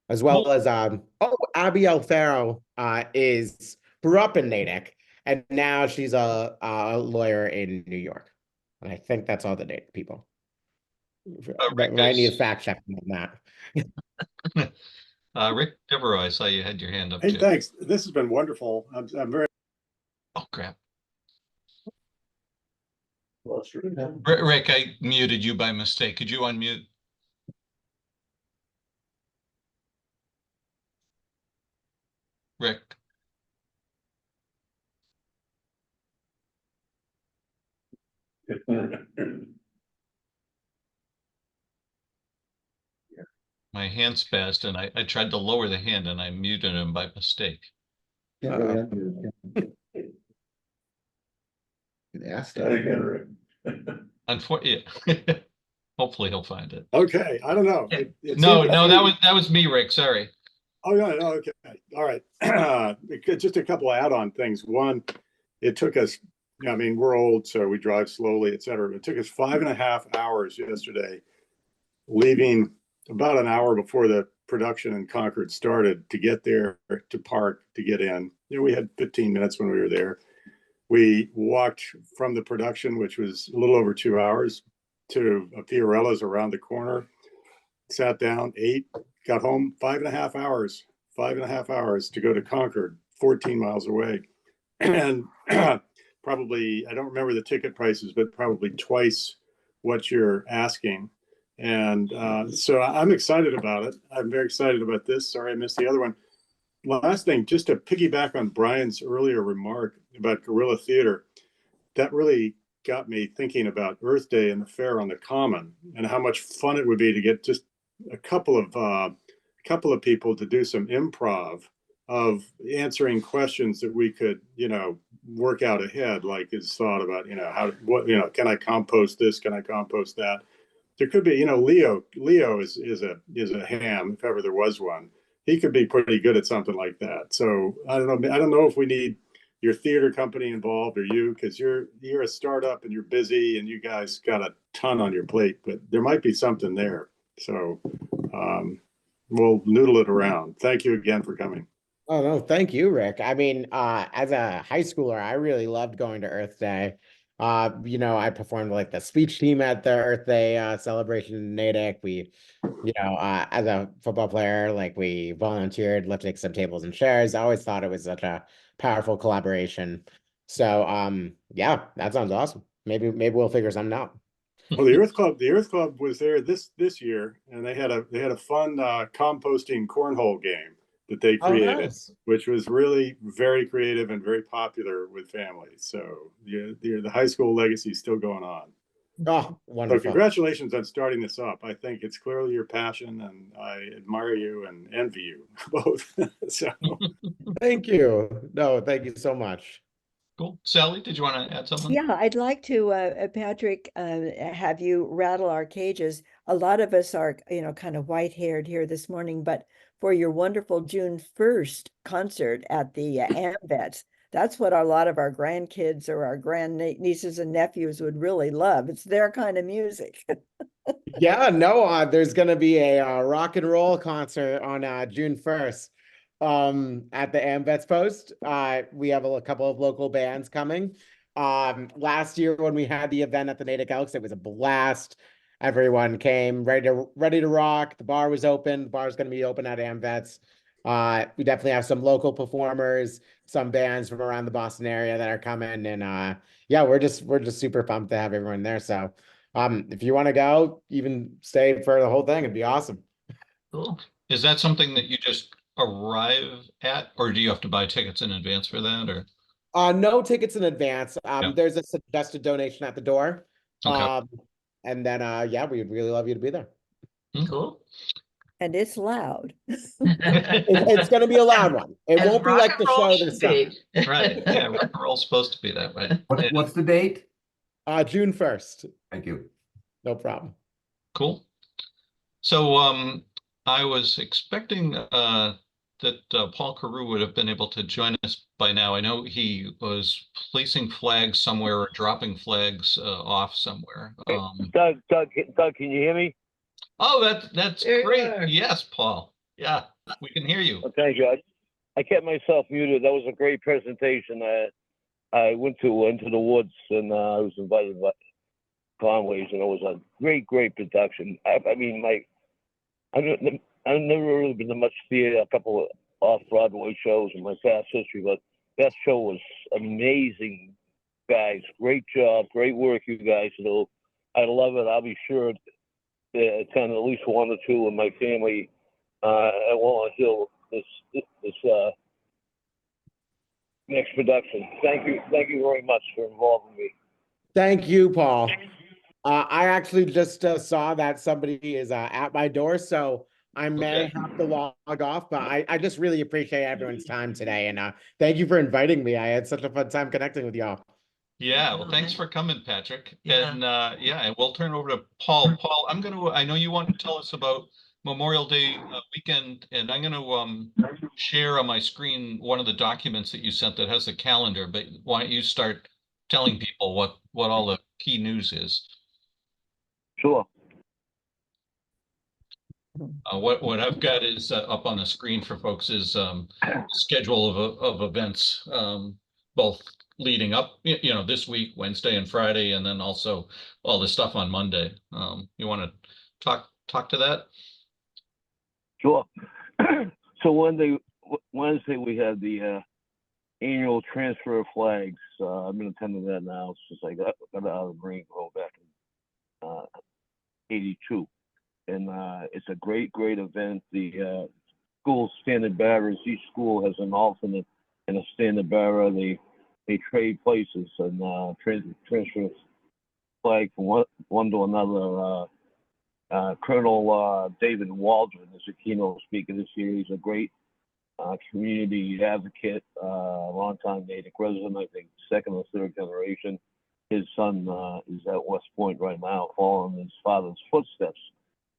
As well as, Abby Alfaro grew up in Natick, and now she's a lawyer in New York. And I think that's all the Natick people. I need a fact check on that. Rick Devereaux, I saw you had your hand up Hey, too. thanks. This has been wonderful. I'm very. Oh, crap. Well, Rick, I muted you by mistake. Could you unmute? Rick. My hand spazzed and I tried to lower the hand and I muted him by mistake. Can't really unmute. Ask Try it again, Rick. Unfortunately, hopefully he'll find it. Okay, I don't know. No, that was me, Rick. Sorry. Oh, yeah, no, okay. All right. Just a couple of add-on things. One, it took us, I mean, we're old, so we drive slowly, et cetera. It took us 5.5 hours yesterday, leaving about an hour before the production in Concord started to get there, to park, to get in. We had 15 minutes when we were there. We walked from the production, which was a little over 2 hours, to a Fiorella's around the corner, sat down, ate, got home, 5.5 hours, 5.5 hours to go to Concord, 14 miles away. And probably, I don't remember the ticket prices, but probably twice what you're asking. And so I'm excited about it. I'm very excited about this. Sorry, I missed the other one. Last thing, just to piggyback on Brian's earlier remark about guerrilla theater, that really got me thinking about Earth Day and the fair on the Common and how much fun it would be to get just a couple of people to do some improv of answering questions that we could, work out ahead, like is thought about, can I compost this? Can I compost that? There could be, Leo is a ham, if ever there was one. He could be pretty good at something like that. So I don't know if we need your theater company involved or you, because you're a startup and you're busy and you guys got a ton on your plate, but there might be something there. So we'll noodle it around. Thank you again for coming. Oh, no, thank you, Rick. I mean, as a high schooler, I really loved going to Earth Day. I performed like the speech team at the Earth Day celebration in Natick. We, as a football player, like we volunteered lifting some tables and chairs. I always thought it was such a powerful collaboration. So, yeah, that sounds awesome. Maybe we'll figure something out. Well, the Earth Club was there this year, and they had a fun composting cornhole game that they created, nice. which was really very creative and very popular with families. So the high school legacy is still going on. Oh, wonderful. So congratulations on starting this up. I think it's clearly your passion, and I admire you and envy you both. So thank you. No, thank you so much. Cool. Sally, did you want to add something? Yeah, I'd like to, Patrick, have you rattle our cages. A lot of us are, kind of white-haired here this morning, but for your wonderful June 1st concert at the AMVETS, that's what a lot of our grandkids or our grandnieces and nephews would really love. It's their kind of music. Yeah, no, there's going to be a rock and roll concert on June 1st. At the AMVETS Post. We have a couple of local bands coming. Last year when we had the event at the Natick Elks, it was a blast. Everyone came ready to rock. The bar was open. The bar is going to be open at AMVETS. We definitely have some local performers, some bands from around the Boston area that are coming, and yeah, we're just super pumped to have everyone there. So, if you want to go, even stay for the whole thing, it'd be awesome. Cool. Is that something that you just arrive at, or do you have to buy tickets in advance for that, or? No tickets in advance. Yeah. There's a suggested donation at the door. Okay. And then yeah, we'd really love you to be there. Cool. And it's loud. It's going to be a loud one. It won't be like the show this time. Right. Yeah, rock and roll's supposed to be that way. What's the date? June 1st. Thank you. No problem. Cool. So I was expecting that Paul Carew would have been able to join us by now. I know he was placing flags somewhere or dropping flags off somewhere. Doug, can you hear me? Oh, that's great. Yes, Paul. Yeah, we can hear you. Oh, thank you. I kept myself muted. That was a great presentation. I went into the woods and I was invited by Conaway's, and it was a great production. I mean, I've never really been to much theater, a couple of off-Broadway shows in my past history, but that show was amazing, guys. Great job, great work, you guys do. I love it. I'll be sure to attend at least one or two of my family at Walnut Hill this next production. Thank you very much for involving me. Thank you, Paul. I actually just saw that somebody is at my door, so I may have to log off, but I just really appreciate everyone's time today, and thank you for inviting me. I had such a fun time connecting with y'all. Yeah, well, thanks for coming, Patrick. Yeah. And and we'll turn over to Paul. Paul, I know you want to tell us about Memorial Day weekend, and I'm going to share on my screen one of the documents that you sent that has the calendar, but why don't you start telling people what all the key news is? Sure. What I've got is up on the screen for folks is schedule of events, both leading up, this week, Wednesday and Friday, and then also all the stuff on Monday. You want to talk to that? Sure. So Wednesday we had the annual transfer of flags. I've been attending that now since I got out of the Marine Corps back in '82, and it's a great event. The school standard bearers, each school has an alternate and a standard bearer. They trade places and transfer flag from one to another. Colonel David Waldron is a keynote speaker this year. He's a great community advocate, longtime Natick resident, I think second or third generation. His son is at West Point right now, following his father's footsteps.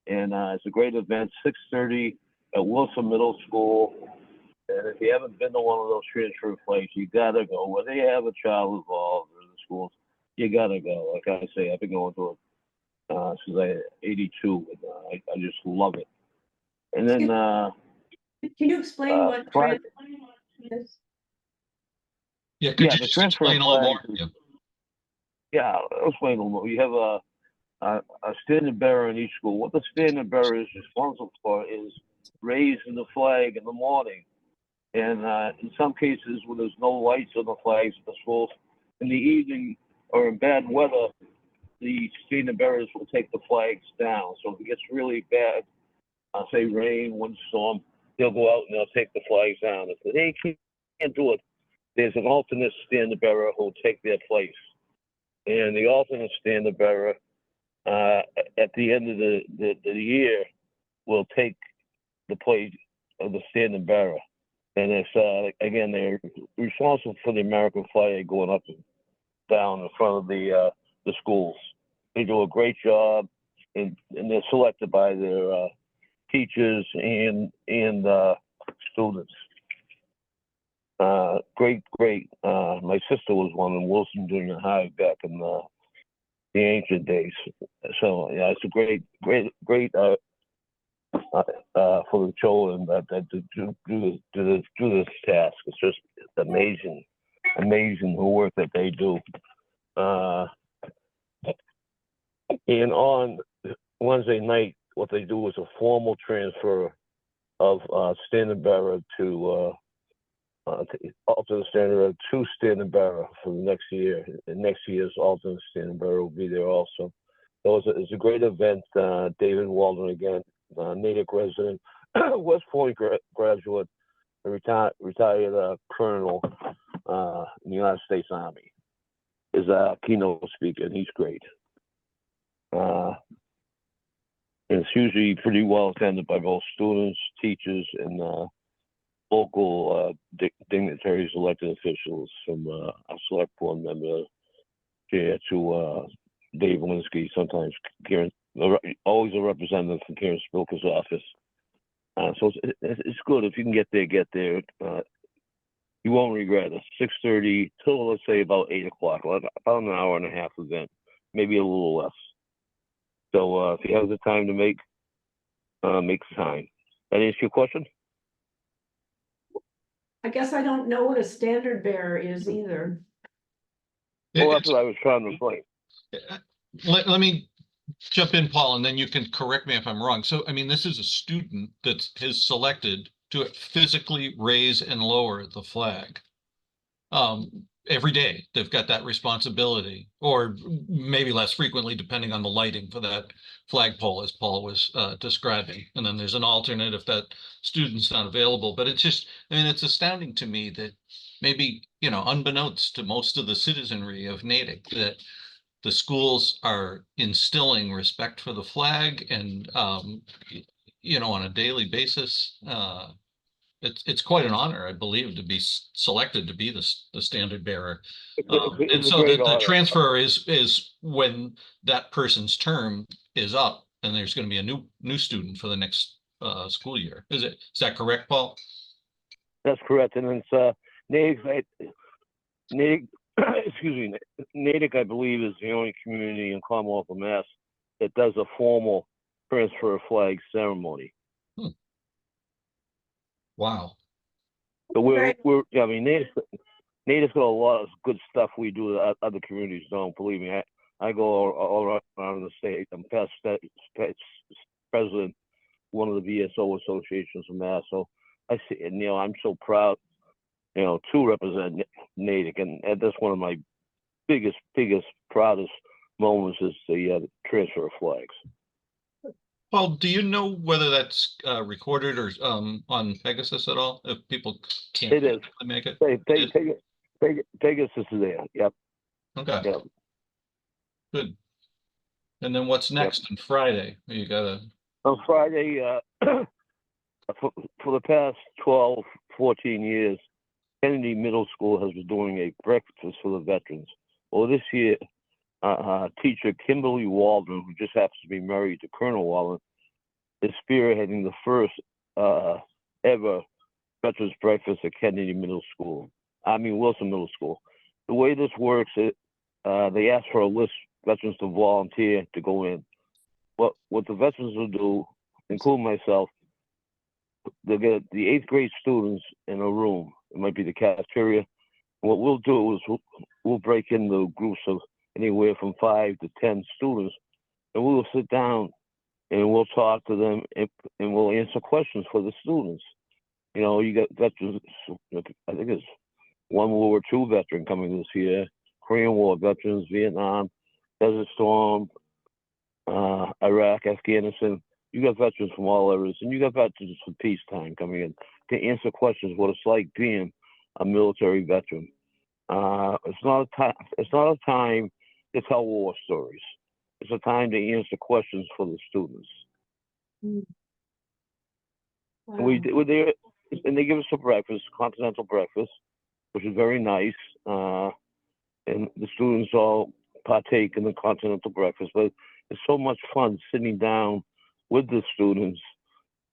And it's a great event, 6:30 at Wilson Middle School. And if you haven't been to one of those transfer flags, you gotta go. Where they have a child involved in the schools, you gotta go. Like I say, I've been going to it since '82, and I just love it. And then Can you explain what Friday- is? Yeah, could Yeah, you the just transfer explain a little more? flag Yeah. Yeah, I'll explain a little more. You have a standard bearer in each school. What the standard bearer is responsible for is raising the flag in the morning. And in some cases, when there's no lights on the flags at the schools, in the evening or in bad weather, the standard bearers will take the flags down. So if it gets really bad, say rain, windstorm, they'll go out and they'll take the flags down. If they can't do it, there's an alternate standard bearer who'll take their place. And the alternate standard bearer, at the end of the year, will take the place of the standard bearer. And it's, again, they're responsible for the American flag going up and down in front of the schools. They do a great job, and they're selected by their teachers and students. Great. My sister was one in Wilson Junior High back in the ancient days. So yeah, it's a great for the children that do this task. It's just amazing the work that they do. And on Wednesday night, what they do is a formal transfer of standard bearer to alternate standard to standard bearer for the next year. And next year's alternate standard bearer will be there also. So it's a great event. David Waldron again, Natick resident, West Point graduate, a retired colonel in the United States Army, is a keynote speaker, and he's great. And it's usually pretty well attended by both students, teachers, and local dignitaries, elected officials, from a select board member to Dave Linsky, sometimes Karen, always a representative from Karen Spilker's office. So it's good. If you can get there. You won't regret it. 6:30 till, let's say, about 8 o'clock, about an hour and a half event, maybe a little less. So if you have the time to make the time. That answer your question? I guess I don't know what a standard bearer is either. Well, that's what I was trying to explain. Let me jump in, Paul, and then you can correct me if I'm wrong. So, I mean, this is a student that is selected to physically raise and lower the flag. Every day they've got that responsibility, or maybe less frequently, depending on the lighting for that flagpole, as Paul was describing. And then there's an alternate if that student's not available. But it's just, I mean, it's astounding to me that maybe, unbeknownst to most of the citizenry of Natick, that the schools are instilling respect for the flag and, on a daily basis. It's quite an honor, I believe, to be selected to be the standard bearer. And so the transfer is when that person's term is up and there's going to be a new student for the next school year. Is that correct, Paul? That's correct. And it's Natick, excuse me, Natick, I believe, is the only community in Commonwealth of Mass that does a formal transfer of flag ceremony. Wow. So I mean, Natick's got a lot of good stuff we do that other communities don't. Believe me, I go all around the state. I'm past president, one of the VSO associations in Mass. So I see, and I'm so proud to represent Natick, and that's one of my biggest, proudest moments is the transfer of flags. Paul, do you know whether that's recorded or on Pegasus at all? If people can't It is. make it? Pegasus is there. Yep. Okay, Yep. good. And then what's next on Friday? You gotta, On Friday, for the past 12, 14 years, Kennedy Middle School has been doing a breakfast for the veterans. Well, this year, teacher Kimberly Walden, who just happens to be married to Colonel Walden, is spearheading the first ever veterans breakfast at Kennedy Middle School. Wilson Middle School. The way this works, they ask for a list of veterans to volunteer to go in. What the veterans will do, including myself, they'll get the 8th grade students in a room. It might be the cafeteria. What we'll do is we'll break into groups of anywhere from 5 to 10 students, and we will sit down and we'll talk to them and we'll answer questions for the students. You got veterans, I think it's one World War II veteran coming this year, Korean War veterans, Vietnam, Desert Storm, Iraq, Afghanistan. You got veterans from all areas, and you got veterans from peacetime coming in to answer questions what it's like being a military veteran. It's not a time to tell war stories. It's a time to answer questions for the students. Wow. And we're there, and they give us a breakfast, continental breakfast, which is very nice. And the students all partake in the continental breakfast, but it's so much fun sitting down with the students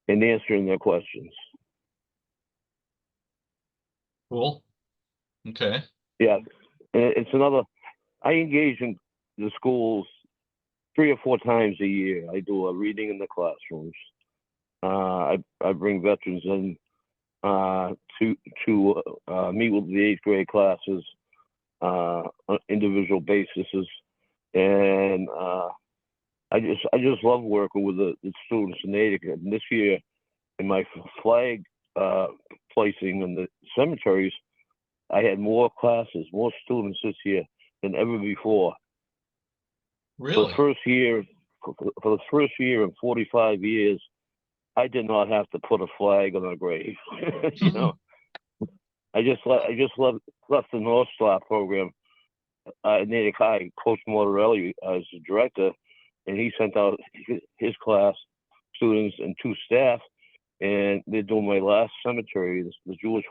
and answering their questions. cool. Okay, Yeah, it's another. I engage in the schools 3 or 4 times a year. I do a reading in the classrooms. I bring veterans in to meet with the 8th grade classes on individual basis, and I just love working with the students in Natick. And this year, in my flag placing in the cemeteries, I had more classes, more students this year than ever before. really? For the first year in 45 years, I did not have to put a flag on a grave. I just left the North Star program at Natick High. Coach Mortarelli as the director, and he sent out his class students and 2 staff, and they're doing my last cemetery, the Jewish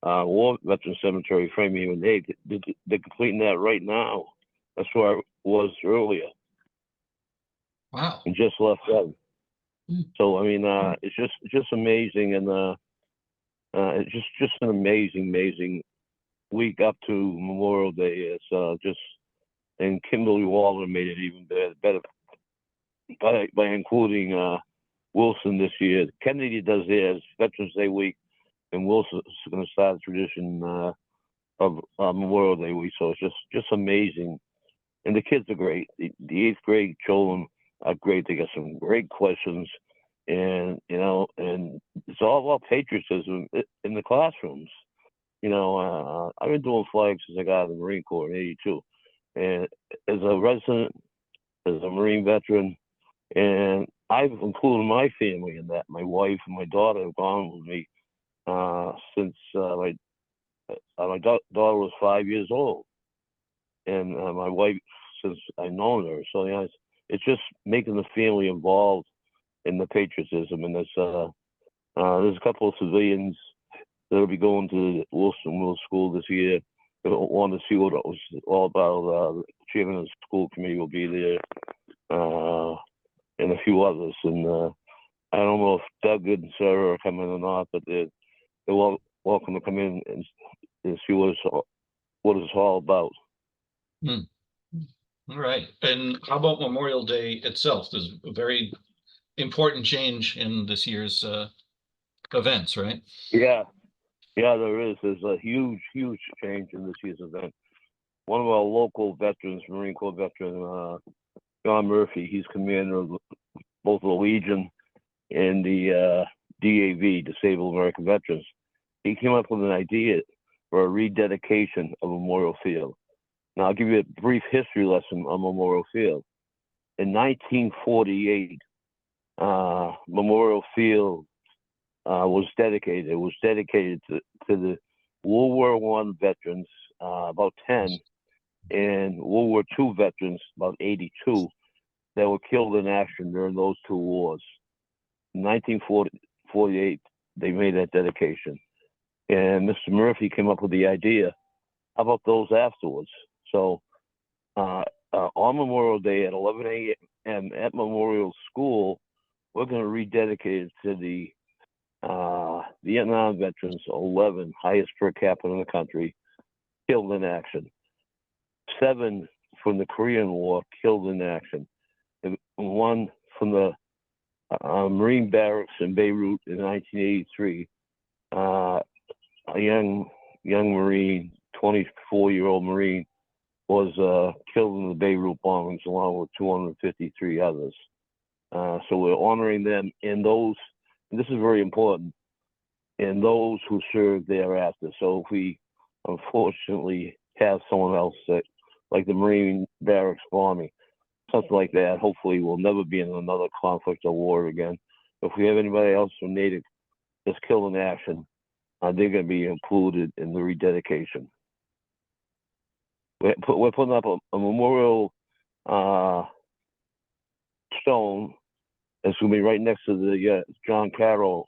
War Veteran Cemetery, Framingham. They're completing that right now. That's where I was earlier. Wow. And just left them. So I mean, it's just amazing, and it's just an amazing week up to Memorial Day. It's and Kimberly Walden made it even better by including Wilson this year. Kennedy does theirs Veterans Day week, and Wilson's going to start a tradition of Memorial Day week. So it's just amazing, and the kids are great. The 8th grade children are great. They got some great questions, and and it's all about patriotism in the classrooms. I've been doing flags since I got out of the Marine Corps in '82, and as a resident, as a Marine veteran, and I've included my family in that. My wife and my daughter have gone with me since my daughter was 5 years old, and my wife since I've known her. So it's just making the family involved in the patriotism. And there's a couple of civilians that'll be going to Wilson Middle School this year. They want to see what it was all about. The chairman of the school committee will be there, and a few others. And I don't know if Doug and Sarah are coming or not, but they're welcome to come in and see what it's all about. All right. And how about Memorial Day itself? There's a very important change in this year's events, right? Yeah, there is. There's a huge change in this year's event. One of our local veterans, Marine Corps veteran, John Murphy, he's commander of both the Legion and the DAV, Disabled American Veterans. he came up with an idea for a rededication of Memorial Field. Now, I'll give you a brief history lesson on Memorial Field. In 1948, Memorial Field was dedicated. It was dedicated to the World War I veterans, about 10, and World War II veterans, about 82, that were killed in action during those two wars. In 1948, they made that dedication. And Mr. Murphy came up with the idea, how about those afterwards? So on Memorial Day at 11 a.m. at Memorial School, we're going to rededicate it to the Vietnam veterans, 11, highest per capita in the country, killed in action. 7 from the Korean War, killed in action. And 1 from the Marine barracks in Beirut in 1983. A young Marine, 24-year-old Marine, was killed in the Beirut bombings along with 253 others. So we're honoring them in those, and this is very important, in those who served thereafter. So if we unfortunately have someone else that, like the Marine barracks bombing, something like that, hopefully we'll never be in another conflict or war again. If we have anybody else from Natick that's killed in action, they're going to be included in the rededication. We're putting up a memorial stone. It's going to be right next to the John Carew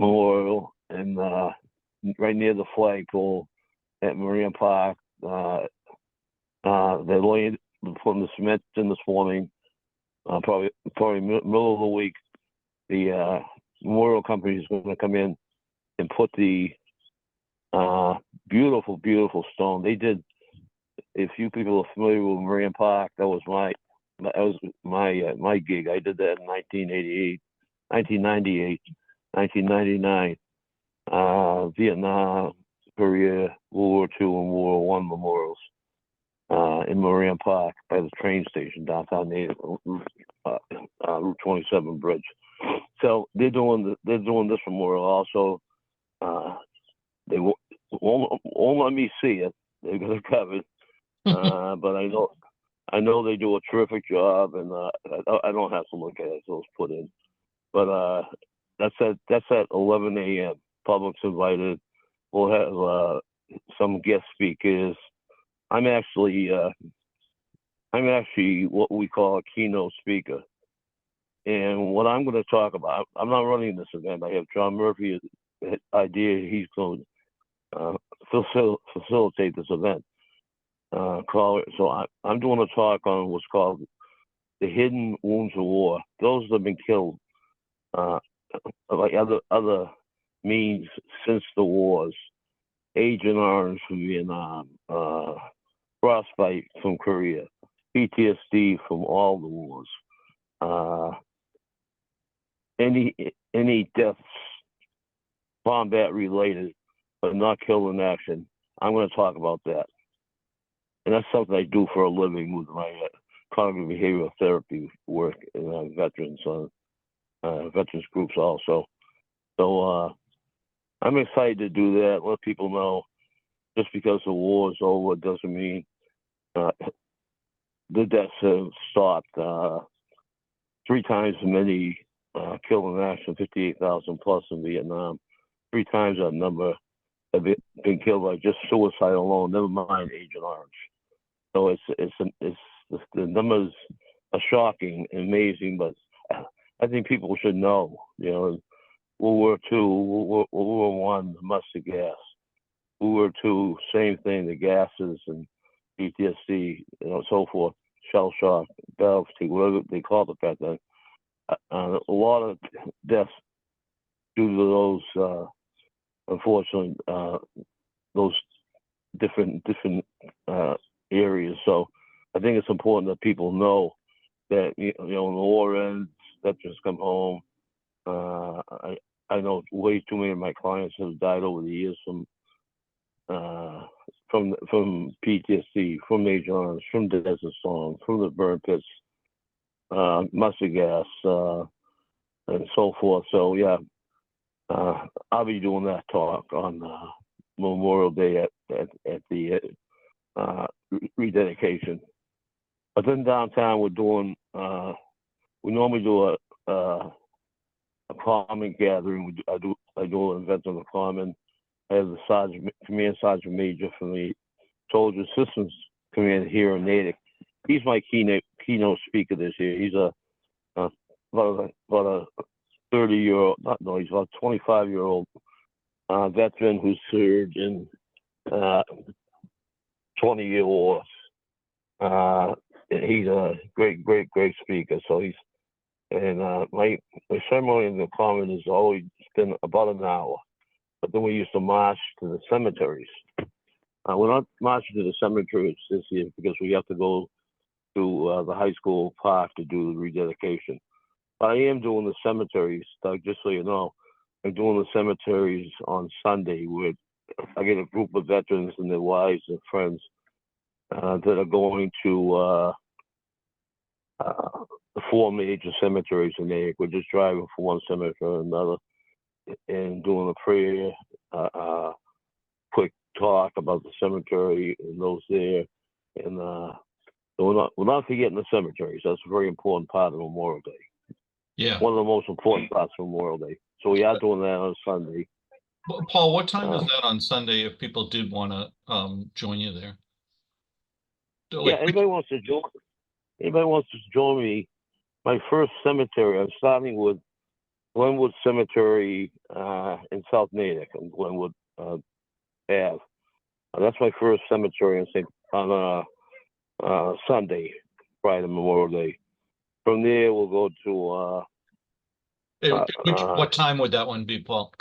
Memorial, and right near the flagpole at Marine Park. They're laying, putting the cement in this morning. Probably middle of the week. The memorial company is going to come in and put the beautiful, beautiful stone. They did. If you people are familiar with Marine Park, that was my gig. I did that in 1988, 1998, 1999. Vietnam, Korea, World War II, and World War I memorials in Marine Park by the train station downtown Natick, Route 27 bridge. So they're doing this memorial also. They won't let me see it. They're gonna cover it, but I know they do a terrific job, and I don't have to look at it; so it's put in. But that's at 11 a.m. Public's invited. We'll have some guest speakers. I'm actually what we call a keynote speaker. And what I'm going to talk about, I'm not running this event. I have John Murphy idea. He's going to facilitate this event. So I'm doing a talk on what's called the hidden wounds of war. Those that have been killed like other means since the wars. Agent Orange from Vietnam, frostbite from Korea, PTSD from all the wars. Any deaths, combat related, but not killed in action. I'm going to talk about that. And that's something I do for a living with my cognitive behavioral therapy work in veterans groups also. So I'm excited to do that. Let people know just because the war is over doesn't mean the deaths have stopped. 3 times as many killed in action, 58,000 plus in Vietnam. 3 times that number have been killed by just suicide alone. Never mind Agent Orange. So the numbers are shocking and amazing, but I think people should know. You know, World War II, World War I, the mustard gas. World War II, same thing, the gases and PTSD, so forth, shell shock, battle fatigue, whatever they called it back then. A lot of deaths due to those, unfortunately, those different areas. So I think it's important that people know that when the war ends, veterans come home. I know way too many of my clients have died over the years from PTSD, from Agent Orange, from Desert Storm, from the burn pits, mustard gas, and so forth. So yeah, I'll be doing that talk on Memorial Day at the rededication. But then downtown we're doing we normally do a common gathering. I do an event on the common. I have the command sergeant major from the Soldier Systems Command here in Natick. He's my keynote speaker this year. He's about a 30-year-old, he's about 25-year-old veteran who served in 20-year wars. He's a great speaker. So my ceremony in the common has always been about an hour. But then we used to march to the cemeteries. We're not marching to the cemeteries this year because we have to go to the high school park to do the rededication. I am doing the cemeteries, Doug, just so you know. I'm doing the cemeteries on Sunday where I get a group of veterans and their wives and friends that are going to the 4 major cemeteries in Natick. We're just driving from one cemetery to another and doing a prayer, quick talk about the cemetery and those there. And we're not forgetting the cemeteries. That's a very important part of Memorial Day. Yeah. One of the most important parts of Memorial Day. So we are doing that on Sunday. Paul, what time is that on Sunday if people did want to join you there? Yeah, anybody wants to join me, my first cemetery, I'm starting with Glenwood Cemetery in South Natick on Glenwood Ave. That's my first cemetery on Sunday, prior to Memorial Day. From there, we'll go to what time would that one be, Paul?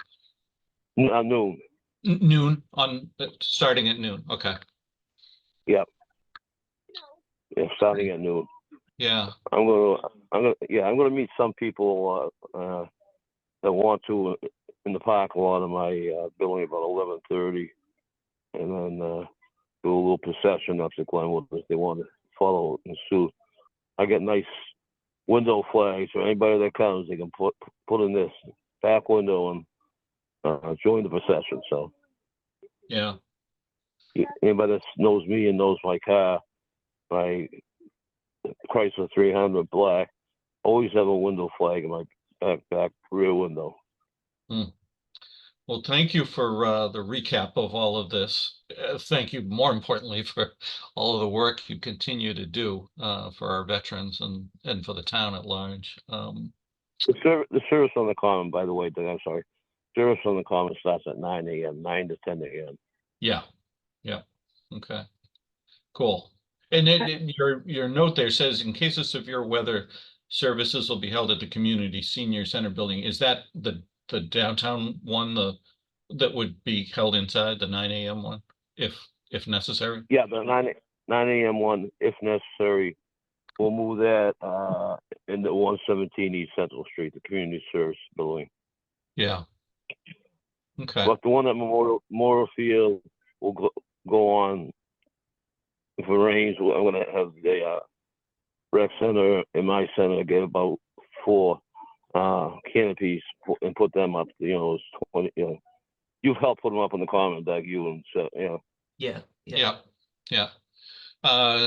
Noon. Noon starting at noon. Okay. Yep. Yeah, starting at noon. Yeah. I'm gonna meet some people that want to in the parking lot of my building about 11:30, and then do a little procession up to Glenwood if they want to follow in suit. I get nice window flags for anybody that comes. They can put in this back window and join the procession. So yeah, anybody that knows me and knows my car, my Chrysler 300 black, always have a window flag in my back rear window. Well, thank you for the recap of all of this. Thank you, more importantly, for all of the work you continue to do for our veterans and for the town at large. The service on the common, by the way, Doug, I'm sorry. Service on the common starts at 9 a.m., 9 to 10 a.m. Yeah. Okay. Cool. And your note there says, in case of severe weather, services will be held at the Community Senior Center building. Is that the downtown one, that would be held inside, the 9 a.m. one, if necessary? Yeah, the 9 a.m. one, if necessary. We'll move that into 117 East Central Street, the Community Service building. Yeah. Okay. But the one at Memorial Field will go on. If it rains, I'm going to have the rec center and my center get about 4 canopies and put them up. It's 20. You've helped put them up on the common, Doug. Yeah.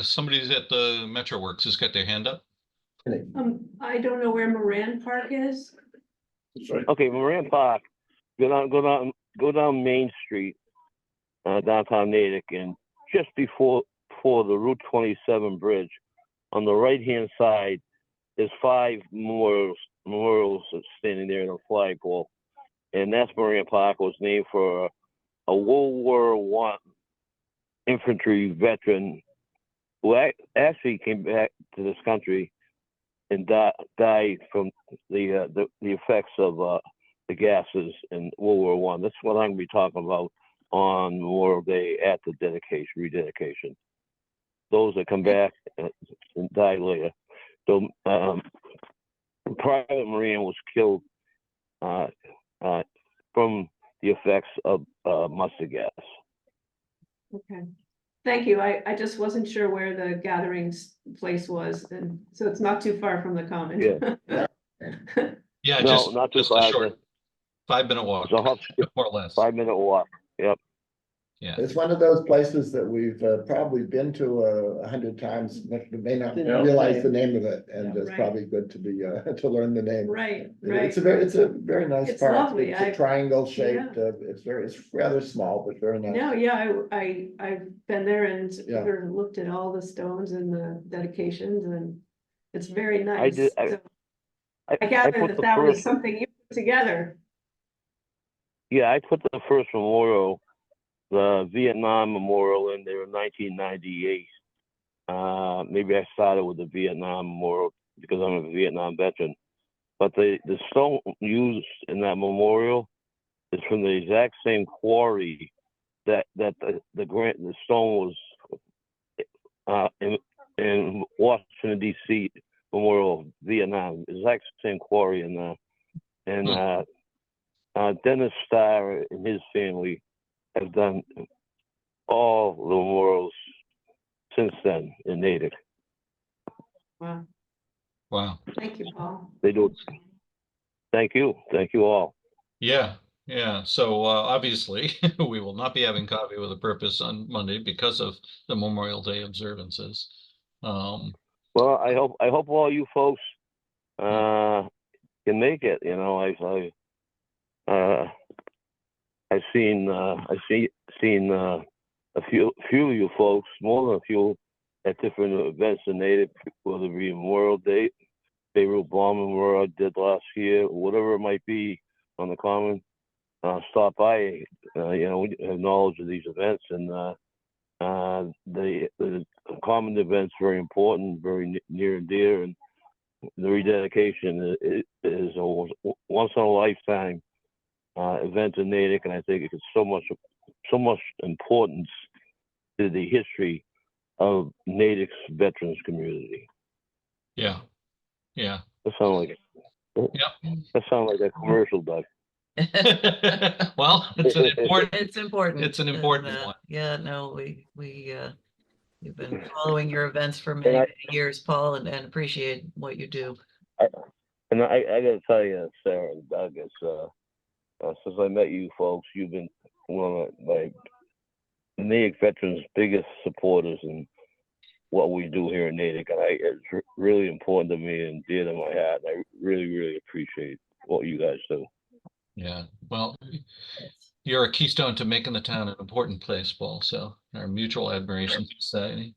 Somebody's at the Metroworks has got their hand up. I don't know where Moran Park is. Okay, Moran Park. Go down Main Street, downtown Natick, and just before the Route 27 bridge, on the right-hand side, there's 5 memorials standing there in a flagpole, and that's Moran Park. Was named for a World War I infantry veteran who actually came back to this country and died from the effects of the gases in World War I. That's what I'm going to be talking about on Memorial Day at the rededication. Those that come back and die later. So Private Marine was killed from the effects of mustard gas. Okay. Thank you. I just wasn't sure where the gatherings place was, and so it's not too far from the common. Yeah. Yeah, No, not too far. 5-minute walk, It's a hop, more or less. 5-minute walk. Yep. Yeah. It's one of those places that we've probably been to 100 times, but may not Yeah. realize the name of it, and Yeah. it's Right. probably good to be to learn the name. Right, It's right. it's a very nice It's park. lovely. It's a I- triangle shaped. It's rather small, but very nice. No, yeah, I've been there and Yeah. sort of looked at all the stones and the dedications, and it's very I nice. did. So I I gather put that the that was first. something you put together. Yeah, I put the first memorial, the Vietnam Memorial, in there in 1998. Maybe I started with the Vietnam Memorial because I'm a Vietnam veteran. But the stone used in that memorial is from the exact same quarry that the stone was in Washington D.C. Memorial, Vietnam. Exact same quarry, and Dennis Starr and his family have done all the memorials since then in Natick. Wow, Wow. thank you, Paul. They do. Thank you all. Yeah. Yeah. So obviously, we will not be having Coffee with a Purpose on Monday because of the Memorial Day observances. Well, I hope all you folks can make it. You know, I've seen a few of you folks, more than a few, at different events in Natick, whether it be Memorial Day, Beirut Bomb Memorial I did last year, whatever it might be on the Common. Stop by. You know, we have knowledge of these events, and the Common events very important, very near and dear, and the rededication is a once in a lifetime event in Natick, and I think it's so much importance to the history of Natick's veterans community. Yeah. Yeah. That sounds like a commercial, Doug. Well, it's an important. It's important. It's an important and, one. Yeah, no, we've been following your events for many years, Paul, and appreciate what you do. I gotta tell you, Sarah and Doug, it's since I met you folks, you've been one of my Natick veterans' biggest supporters in what we do here in Natick, and it's really important to me and dear to my heart. I really, really appreciate what you guys do. Yeah. Well, you're a keystone to making the town an important place, Paul. So our mutual admiration society.